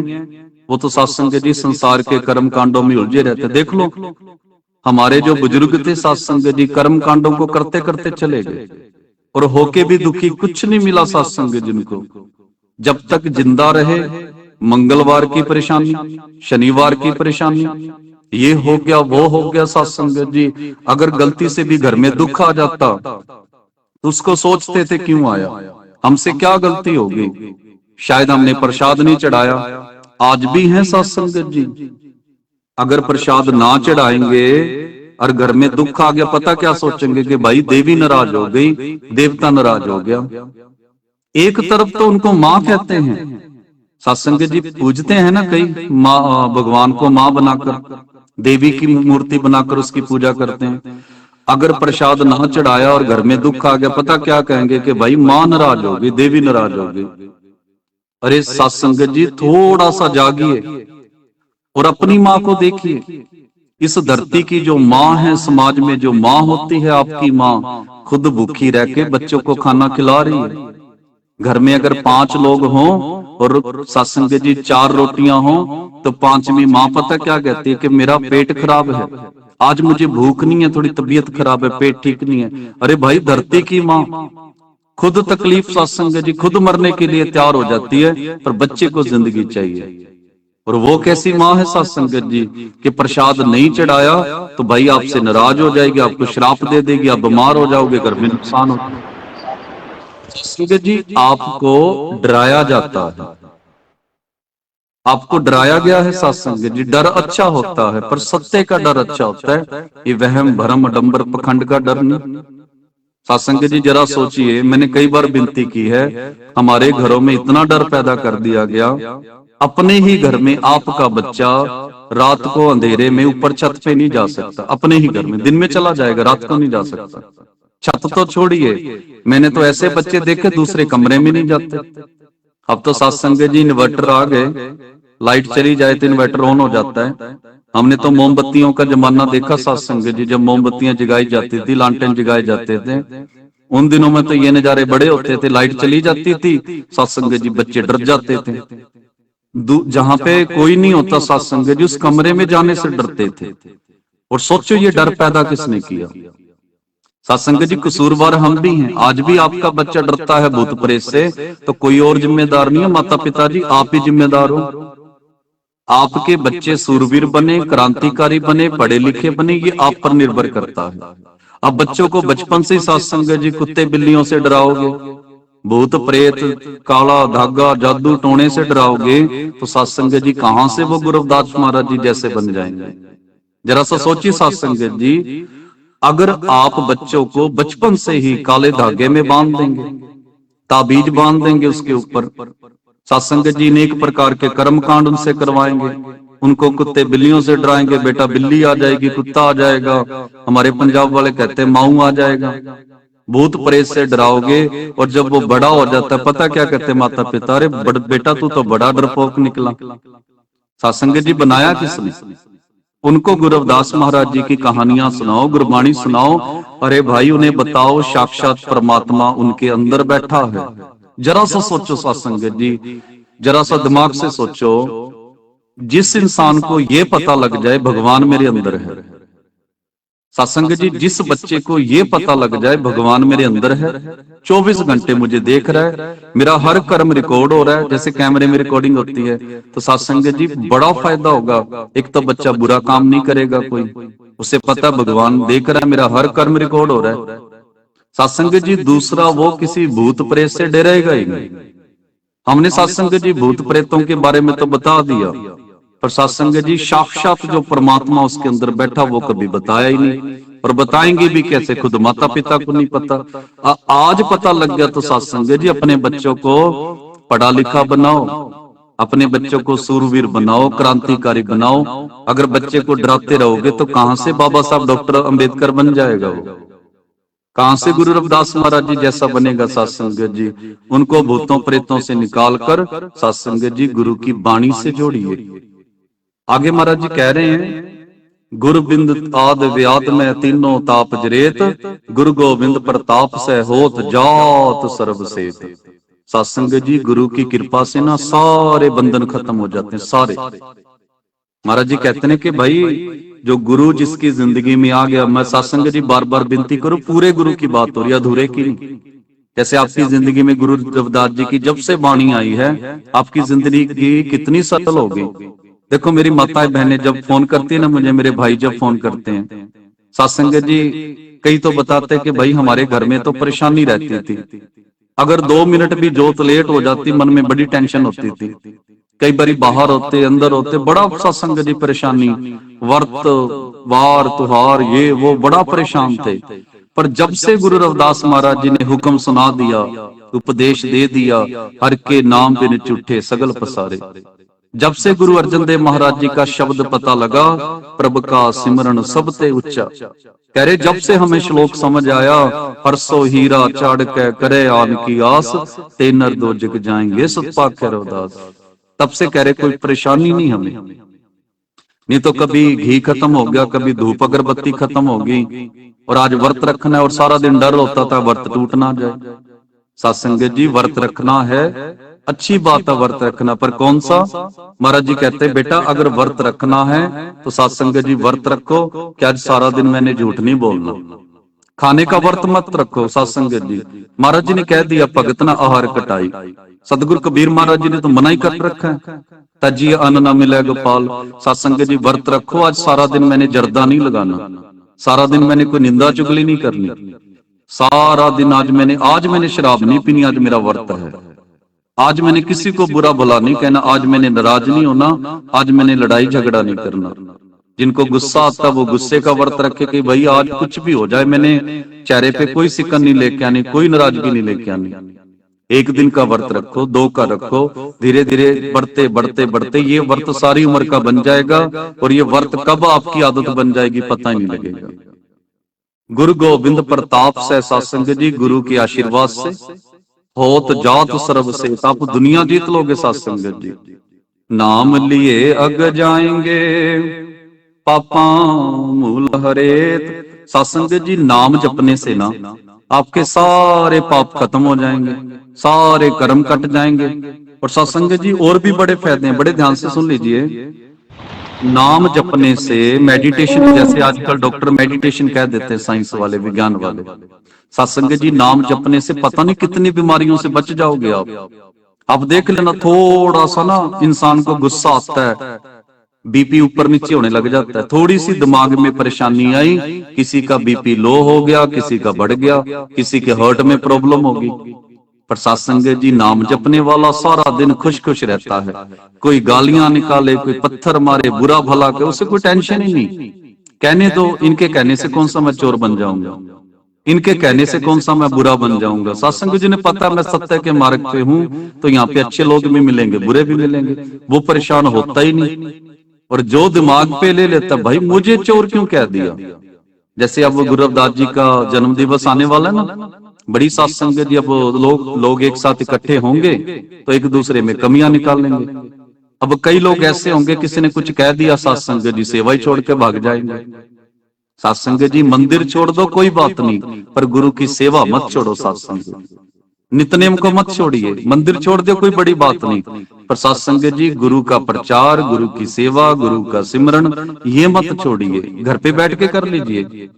वो तो सत्संग जी संसार के कर्म कांडों में उलझे रहते। देख लो हमारे जो बुजुर्ग थे सत्संग जी, कर्म कांडों को करते करते चले गए, और होके भी दुखी, कुछ नहीं मिला सत्संग जिनको। जब तक जिंदा रहे, मंगलवार की परेशानी, शनिवार की परेशानी, ये हो गया वो हो गया सत्संग जी। अगर गलती से भी घर में दुख आ जाता तो उसको सोचते थे क्यों आया, हमसे क्या गलती होगी, शायद हमने प्रसाद नहीं चढ़ाया। आज भी है सत्संग जी, अगर प्रसाद ना चढ़ाएंगे और घर में दुख आ गया, पता क्या सोचेंगे कि भाई देवी नाराज हो गई, देवता नाराज हो गया। एक तरफ तो उनको माँ कहते हैं, सत्संग जी पूजते हैं ना कई माँ, भगवान को माँ बनाकर, देवी की मूर्ति बनाकर उसकी पूजा करते हैं। अगर प्रसाद ना चढ़ाया और घर में दुख आ गया, पता क्या कहेंगे कि भाई माँ नाराज होगी, देवी नाराज होगी। अरे सत्संग जी थोड़ा सा जागिए और अपनी माँ को देखिए। इस धरती की जो माँ है, समाज में जो माँ होती है, आपकी माँ खुद भूखी रह के बच्चों को खाना खिला रही है। घर में अगर 5 लोग हों और सत्संग जी 4 रोटियां हों, तो 5वीं माँ पता क्या कहती है कि मेरा पेट खराब है, आज मुझे भूख नहीं है, थोड़ी तबीयत खराब है, पेट ठीक नहीं है। अरे भाई धरती की माँ खुद तकलीफ सत्संग जी खुद मरने के लिए तैयार हो जाती है, पर बच्चे को जिंदगी चाहिए। और वो कैसी माँ है सत्संग जी कि प्रसाद नहीं चढ़ाया तो भाई आपसे नाराज हो जाएगी, आपको श्राप दे देगी, आप बीमार हो जाओगे, घर में नुकसान हो। सत्संग जी आपको डराया जाता है, आपको डराया गया है सत्संग जी। डर अच्छा होता है, पर सत्य का डर अच्छा होता है, ये वहम भरम डंबर पखंड का डर नहीं। सत्संग जी जरा सोचिए, मैंने कई बार विनती की है, हमारे घरों में इतना डर पैदा कर दिया गया। अपने ही घर में आपका बच्चा रात को अंधेरे में ऊपर छत पे नहीं जा सकता, अपने ही घर में दिन में चला जाएगा, रात को नहीं जा सकता। छत तो छोड़िए, मैंने तो ऐसे बच्चे देखे दूसरे कमरे में नहीं जाते। अब तो सत्संग जी इन्वर्टर आ गए, लाइट चली जाए तो इन्वर्टर ऑन हो जाता है। हमने तो मोमबत्तियों का जमाना देखा सत्संग जी, जब मोमबत्तियां जगाई जाती थी, लालटेन जगाए जाते थे, उन दिनों में तो ये नजारे बड़े होते थे। लाइट चली जाती थी, सत्संग जी बच्चे डर जाते थे। जहां पे कोई नहीं होता सत्संग जी, उस कमरे में जाने से डरते थे। और सोचो ये डर पैदा किसने किया? सत्संग जी कसूरवार हम भी हैं। आज भी आपका बच्चा डरता है भूत प्रेत से, तो कोई और जिम्मेदार नहीं है, माता पिता जी आप ही जिम्मेदार हो। आपके बच्चे सूरवीर बने, क्रांतिकारी बने, पढ़े लिखे बने, ये आप पर निर्भर करता है। अब बच्चों को बचपन से ही सत्संग जी कुत्ते बिल्लियों से डराओगे, भूत प्रेत, काला धागा, जादू टोने से डराओगे तो सत्संग जी कहां से वो गुरु रविदास महाराज जी जैसे बन जाएंगे। जरा सा सोचिए सत्संग जी, अगर आप बच्चों को बचपन से ही काले धागे में बांध देंगे, ताबीज बांध देंगे उसके ऊपर, सत्संग जी अनेक प्रकार के कर्म कांड उनसे करवाएंगे, उनको कुत्ते बिल्लियों से डराएंगे, बेटा बिल्ली आ जाएगी, कुत्ता आ जाएगा, हमारे पंजाब वाले कहते हैं माऊ आ जाएगा, भूत प्रेत से डराओगे। और जब वो बड़ा हो जाता है पता क्या कहते माता पिता, अरे बेटा तू तो बड़ा डरपोक निकला। सत्संग जी बनाया किसने? उनको गुरु रविदास महाराज जी की कहानियां सुनाओ, गुरबाणी सुनाओ, अरे भाई उन्हें बताओ साक्षात परमात्मा उनके अंदर बैठा है। जरा सा सोचो सत्संग जी, जरा सा दिमाग से सोचो, जिस इंसान को यह पता लग जाए भगवान मेरे अंदर है, सत्संग जी जिस बच्चे को यह पता लग जाए भगवान मेरे अंदर है, 24 घंटे मुझे देख रहा है, मेरा हर कर्म रिकॉर्ड हो रहा है, जैसे कैमरे में रिकॉर्डिंग होती है, तो सत्संग जी बड़ा फायदा होगा। एक तो बच्चा बुरा काम नहीं करेगा कोई, उसे पता भगवान देख रहा है, मेरा हर कर्म रिकॉर्ड हो रहा है। सत्संग जी दूसरा, वो किसी भूत प्रेत से डरेगा ही नहीं। हमने सत्संग जी भूत प्रेतों के बारे में तो बता दिया, पर सत्संग जी साक्षात जो परमात्मा उसके अंदर बैठा वो कभी बताया ही नहीं, और बताएंगे भी कैसे, खुद माता पिता को नहीं पता। आज पता लग गया तो सत्संग जी अपने बच्चों को पढ़ा लिखा बनाओ, अपने बच्चों को सूरवीर बनाओ, क्रांतिकारी बनाओ। अगर बच्चे को डराते रहोगे तो कहां से बाबा साहब डॉक्टर अंबेडकर बन जाएगा वो, कहां से गुरु रविदास महाराज जी जैसा बनेगा। सत्संग जी उनको भूतों प्रेतों से निकाल कर सत्संग जी गुरु की वाणी से जोड़िए। आगे महाराज जी कह रहे हैं, गुरु बिंद आद व्यात में तीनों ताप जरेत, गुरु गोविंद प्रताप से होत जात सर्व सेत। सत्संग जी गुरु की कृपा से ना सारे बंधन खत्म हो जाते हैं, सारे। महाराज जी कहते हैं कि भाई जो गुरु जिसकी जिंदगी में आ गया, मैं सत्संग जी बार बार विनती करूं, पूरे गुरु की बात हो रही है, अधूरे की नहीं। जैसे आपकी जिंदगी में गुरु रविदास जी की जब से वाणी आई है, आपकी जिंदगी कितनी सरल हो गई। देखो मेरी माताएं बहनें जब फोन करती है ना मुझे, मेरे भाई जब फोन करते हैं, सत्संग जी कई तो बताते हैं कि भाई हमारे घर में तो परेशानी रहती थी, अगर 2 मिनट भी जोत लेट हो जाती मन में बड़ी टेंशन होती थी, कई बार बाहर होते अंदर होते बड़ा सत्संग जी परेशानी, वर्त वार तुहार ये वो बड़ा परेशान थे। पर जब से गुरु रविदास महाराज जी ने हुक्म सुना दिया, उपदेश दे दिया, हर के नाम बिन चुठे सगल पसारे, जब से गुरु अर्जन देव महाराज जी का शब्द पता लगा, प्रभु का सिमरन सबते उच्चा। कह रहे जब से हमें श्लोक समझ आया, परसो हीरा चाड़ के करे आन की आस, तेनर दो जग जाएंगे सतपाखे रविदास। तब से कह रहे कोई परेशानी नहीं हमें, नहीं तो कभी घी खत्म हो गया, कभी धूप अगरबत्ती खत्म हो गई, और आज व्रत रखना है और सारा दिन डर होता था व्रत टूट ना जाए। सत्संग जी व्रत रखना है, अच्छी बात है व्रत रखना, पर कौन सा? महाराज जी कहते हैं बेटा अगर व्रत रखना है तो सत्संग जी व्रत रखो कि आज सारा दिन मैंने झूठ नहीं बोलना, खाने का व्रत मत रखो। सत्संग जी महाराज जी ने कह दिया भगत ना आहार कटाई, सतगुरु कबीर महाराज जी ने तो मना ही कर रखा है, तजी अन्न ना मिले गोपाल। सत्संग जी व्रत रखो, आज सारा दिन मैंने जर्दा नहीं लगाना, सारा दिन मैंने कोई निंदा चुगली नहीं करनी, सारा दिन आज मैंने शराब नहीं पीनी, आज मेरा व्रत है, आज मैंने किसी को बुरा भला नहीं कहना, आज मैंने नाराज नहीं होना, आज मैंने लड़ाई झगड़ा नहीं करना। जिनको गुस्सा आता वो गुस्से का व्रत रखे कि भाई आज कुछ भी हो जाए मैंने चेहरे पे कोई सिकन नहीं लेके आनी, कोई नाराजगी नहीं लेके आनी। एक दिन का व्रत रखो, 2 का रखो, धीरे धीरे बढ़ते बढ़ते बढ़ते ये व्रत सारी उम्र का बन जाएगा, और ये व्रत कब आपकी आदत बन जाएगी पता ही नहीं लगेगा। गुरु गोविंद प्रताप से सत्संग जी गुरु के आशीर्वाद से होत जात सर्व से आप दुनिया जीत लोगे। सत्संग जी नाम लिए अग जाएंगे पापा मूल हरेत। सत्संग जी नाम जपने से ना आपके सारे पाप खत्म हो जाएंगे, सारे कर्म कट जाएंगे। और सत्संग जी और भी बड़े फायदे हैं, बड़े ध्यान से सुन लीजिए। नाम जपने से मेडिटेशन, जैसे आजकल डॉक्टर मेडिटेशन कह देते हैं साइंस वाले विज्ञान वाले, सत्संग जी नाम जपने से पता नहीं कितनी बीमारियों से बच जाओगे आप देख लेना, थोड़ा सा ना इंसान को गुस्सा आता है, बीपी ऊपर नीचे होने लग जाता है, थोड़ी सी दिमाग में परेशानी आई, किसी का बीपी लो हो गया, किसी का बढ़ गया, किसी के हार्ट में प्रॉब्लम होगी। पर सत्संग जी नाम जपने वाला सारा दिन खुश खुश रहता है। कोई गालियां निकाले, कोई पत्थर मारे, बुरा भला करे, उसे कोई टेंशन ही नहीं। कहने दो, इनके कहने से कौन सा मैं चोर बन जाऊंगा, इनके कहने से कौन सा मैं बुरा बन जाऊंगा। सत्संग जी ने पता मैं सत्य के मार्ग पे हूं, तो यहाँ पे अच्छे लोग भी मिलेंगे, बुरे भी मिलेंगे, वो परेशान होता ही नहीं। और जो दिमाग पे ले लेता, भाई मुझे चोर क्यों कह दिया। जैसे अब गुरु रविदास जी का जन्म दिवस आने वाला है ना, बड़ी सत्संग जी, अब लोग एक साथ इकट्ठे होंगे तो एक दूसरे में कमियां निकालेंगे। अब कई लोग ऐसे होंगे, किसी ने कुछ कह दिया, सत्संग जी सेवा ही छोड़ के भाग जाएंगे। सत्संग जी मंदिर छोड़ दो कोई बात नहीं, पर गुरु की सेवा मत छोड़ो। सत्संग नित्यनेम को मत छोड़िए, मंदिर छोड़ दो कोई बड़ी बात नहीं, पर सत्संग जी गुरु का प्रचार, गुरु की सेवा, गुरु का सिमरन, ये मत छोड़िए, घर पे बैठ के कर लीजिए।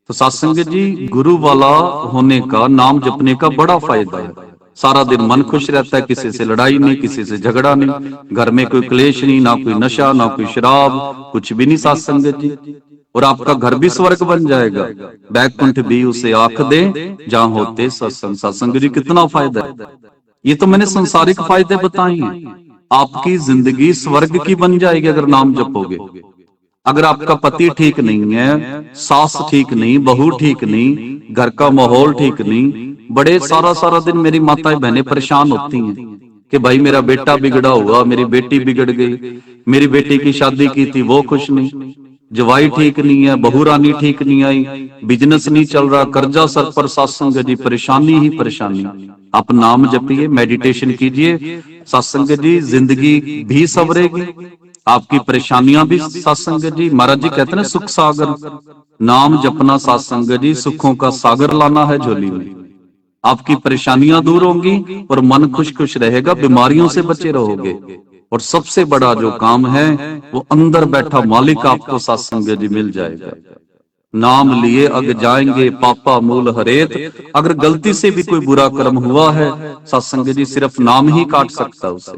तो सत्संग जी गुरु वाला होने का, नाम जपने का बड़ा फायदा है। सारा दिन मन खुश रहता है, किसी से लड़ाई नहीं, किसी से झगड़ा नहीं, घर में कोई क्लेश नहीं, ना कोई नशा, ना कोई शराब, कुछ भी नहीं। सत्संग जी, और आपका घर भी स्वर्ग बन जाएगा। बैकुंठ भी उसे आंख दे जहां होते सत्संग। सत्संग जी कितना फायदा है। ये तो मैंने संसारिक फायदे बताए हैं। आपकी जिंदगी स्वर्ग की बन जाएगी अगर नाम जपोगे। अगर आपका पति ठीक नहीं है, सास ठीक नहीं, बहू ठीक नहीं, घर का माहौल ठीक नहीं, बड़े सारा सारा दिन मेरी माताएं बहनें परेशान होती हैं कि भाई मेरा बेटा बिगड़ा हुआ, मेरी बेटी बिगड़ गई, मेरी बेटी की शादी की थी वो खुश नहीं, जवाई ठीक नहीं है, बहू रानी ठीक नहीं आई, बिजनेस नहीं चल रहा, कर्जा सर पर। सत्संग जी परेशानी ही परेशानी। आप नाम जपिए, मेडिटेशन कीजिए, सत्संग जी जिंदगी भी संवरेगी, आपकी परेशानियां भी। सत्संग जी महाराज जी कहते हैं सुख सागर, नाम जपना सत्संग जी सुखों का सागर लाना है झोली में। आपकी परेशानियां दूर होंगी और मन खुश खुश रहेगा, बीमारियों से बचे रहोगे। और सबसे बड़ा जो काम है, वो अंदर बैठा मालिक आपको सत्संग जी मिल जाएगा। नाम लिए अग जाएंगे पापा मूल हरेत। अगर गलती से भी कोई बुरा कर्म हुआ है, सत्संग जी सिर्फ नाम ही काट सकता उसे।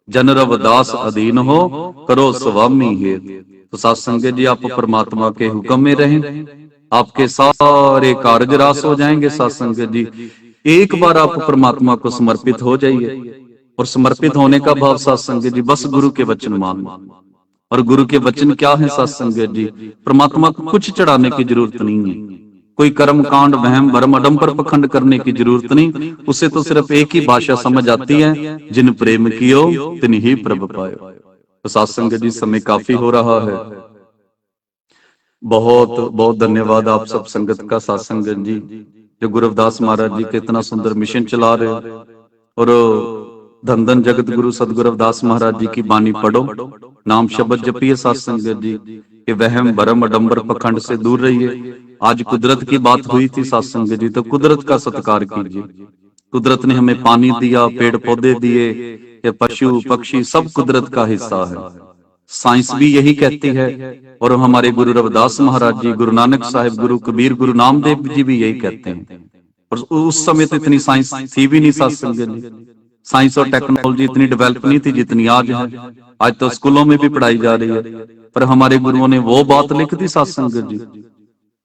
जन रवदास अधीन हो, करो स्वामी हेत। तो सत्संग जी आप परमात्मा के हुक्म में रहें, आपके सारे कार्य रास हो जाएंगे। सत्संग जी एक बार आप परमात्मा को समर्पित हो जाइए, और समर्पित होने का भाव सत्संग जी बस गुरु के वचन मानना। और गुरु के वचन क्या है सत्संग जी, परमात्मा को कुछ चढ़ाने की जरूरत नहीं है, कोई कर्म कांड वहम भरम अडम्बर पखंड करने की जरूरत नहीं। उसे तो सिर्फ एक ही भाषा समझ आती है, जिन प्रेम कियो तिन ही प्रभ पायो। तो सत्संग जी समय काफी हो रहा है। बहुत बहुत धन्यवाद आप सब संगत का। सत्संग जी जो गुरु रविदास महाराज जी के इतना सुंदर मिशन चला रहे हो, और धन धन जगत गुरु सदगुरु रविदास महाराज जी की बानी पढ़ो, नाम शब्द जपिए। सत्संग जी के वहम भरम अडम्बर पखंड से दूर रहिए। आज कुदरत की बात हुई थी सत्संग जी, तो कुदरत का सत्कार कीजिए। कुदरत ने हमें पानी दिया, पेड़ पौधे दिए, ये पशु पक्षी सब कुदरत का हिस्सा है। साइंस भी यही कहती है, और हमारे गुरु रविदास महाराज जी, गुरु नानक साहिब, गुरु कबीर, गुरु नामदेव जी भी यही कहते हैं। और उस समय तो इतनी साइंस थी भी नहीं सत्संग जी, साइंस और टेक्नोलॉजी इतनी डेवलप नहीं थी जितनी आज है। आज तो स्कूलों में भी पढ़ाई जा रही है, पर हमारे गुरुओं ने वो बात लिख दी सत्संग जी।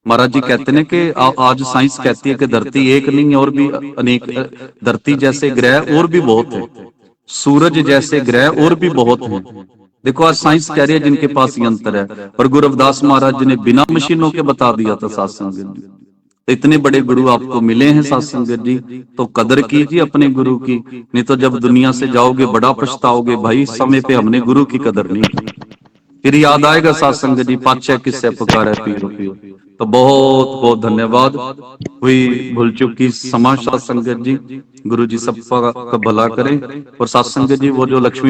महाराज जी कहते हैं कि आज साइंस कहती है कि धरती एक नहीं और भी अनेक, धरती जैसे ग्रह और भी बहुत है, सूरज जैसे ग्रह और भी बहुत हैं। देखो आज साइंस कह रही है जिनके पास यंत्र है, पर गुरु रविदास महाराज जी ने बिना मशीनों के बता दिया था सत्संग जी। इतने बड़े गुरु आपको मिले हैं सत्संग जी, तो कदर कीजिए अपने गुरु की, नहीं तो जब दुनिया से जाओगे बड़ा पछताओगे, भाई समय पे हमने गुरु की कदर नहीं की। फिर याद आएगा सत्संग जी, पातशाह किससे पुकारा पीरो पियो। तो बहुत बहुत धन्यवाद। हुई भूल चुकी समाज सत्संग जी, गुरु जी सबका भला करें। और सत्संग जी वो जो लक्ष्मी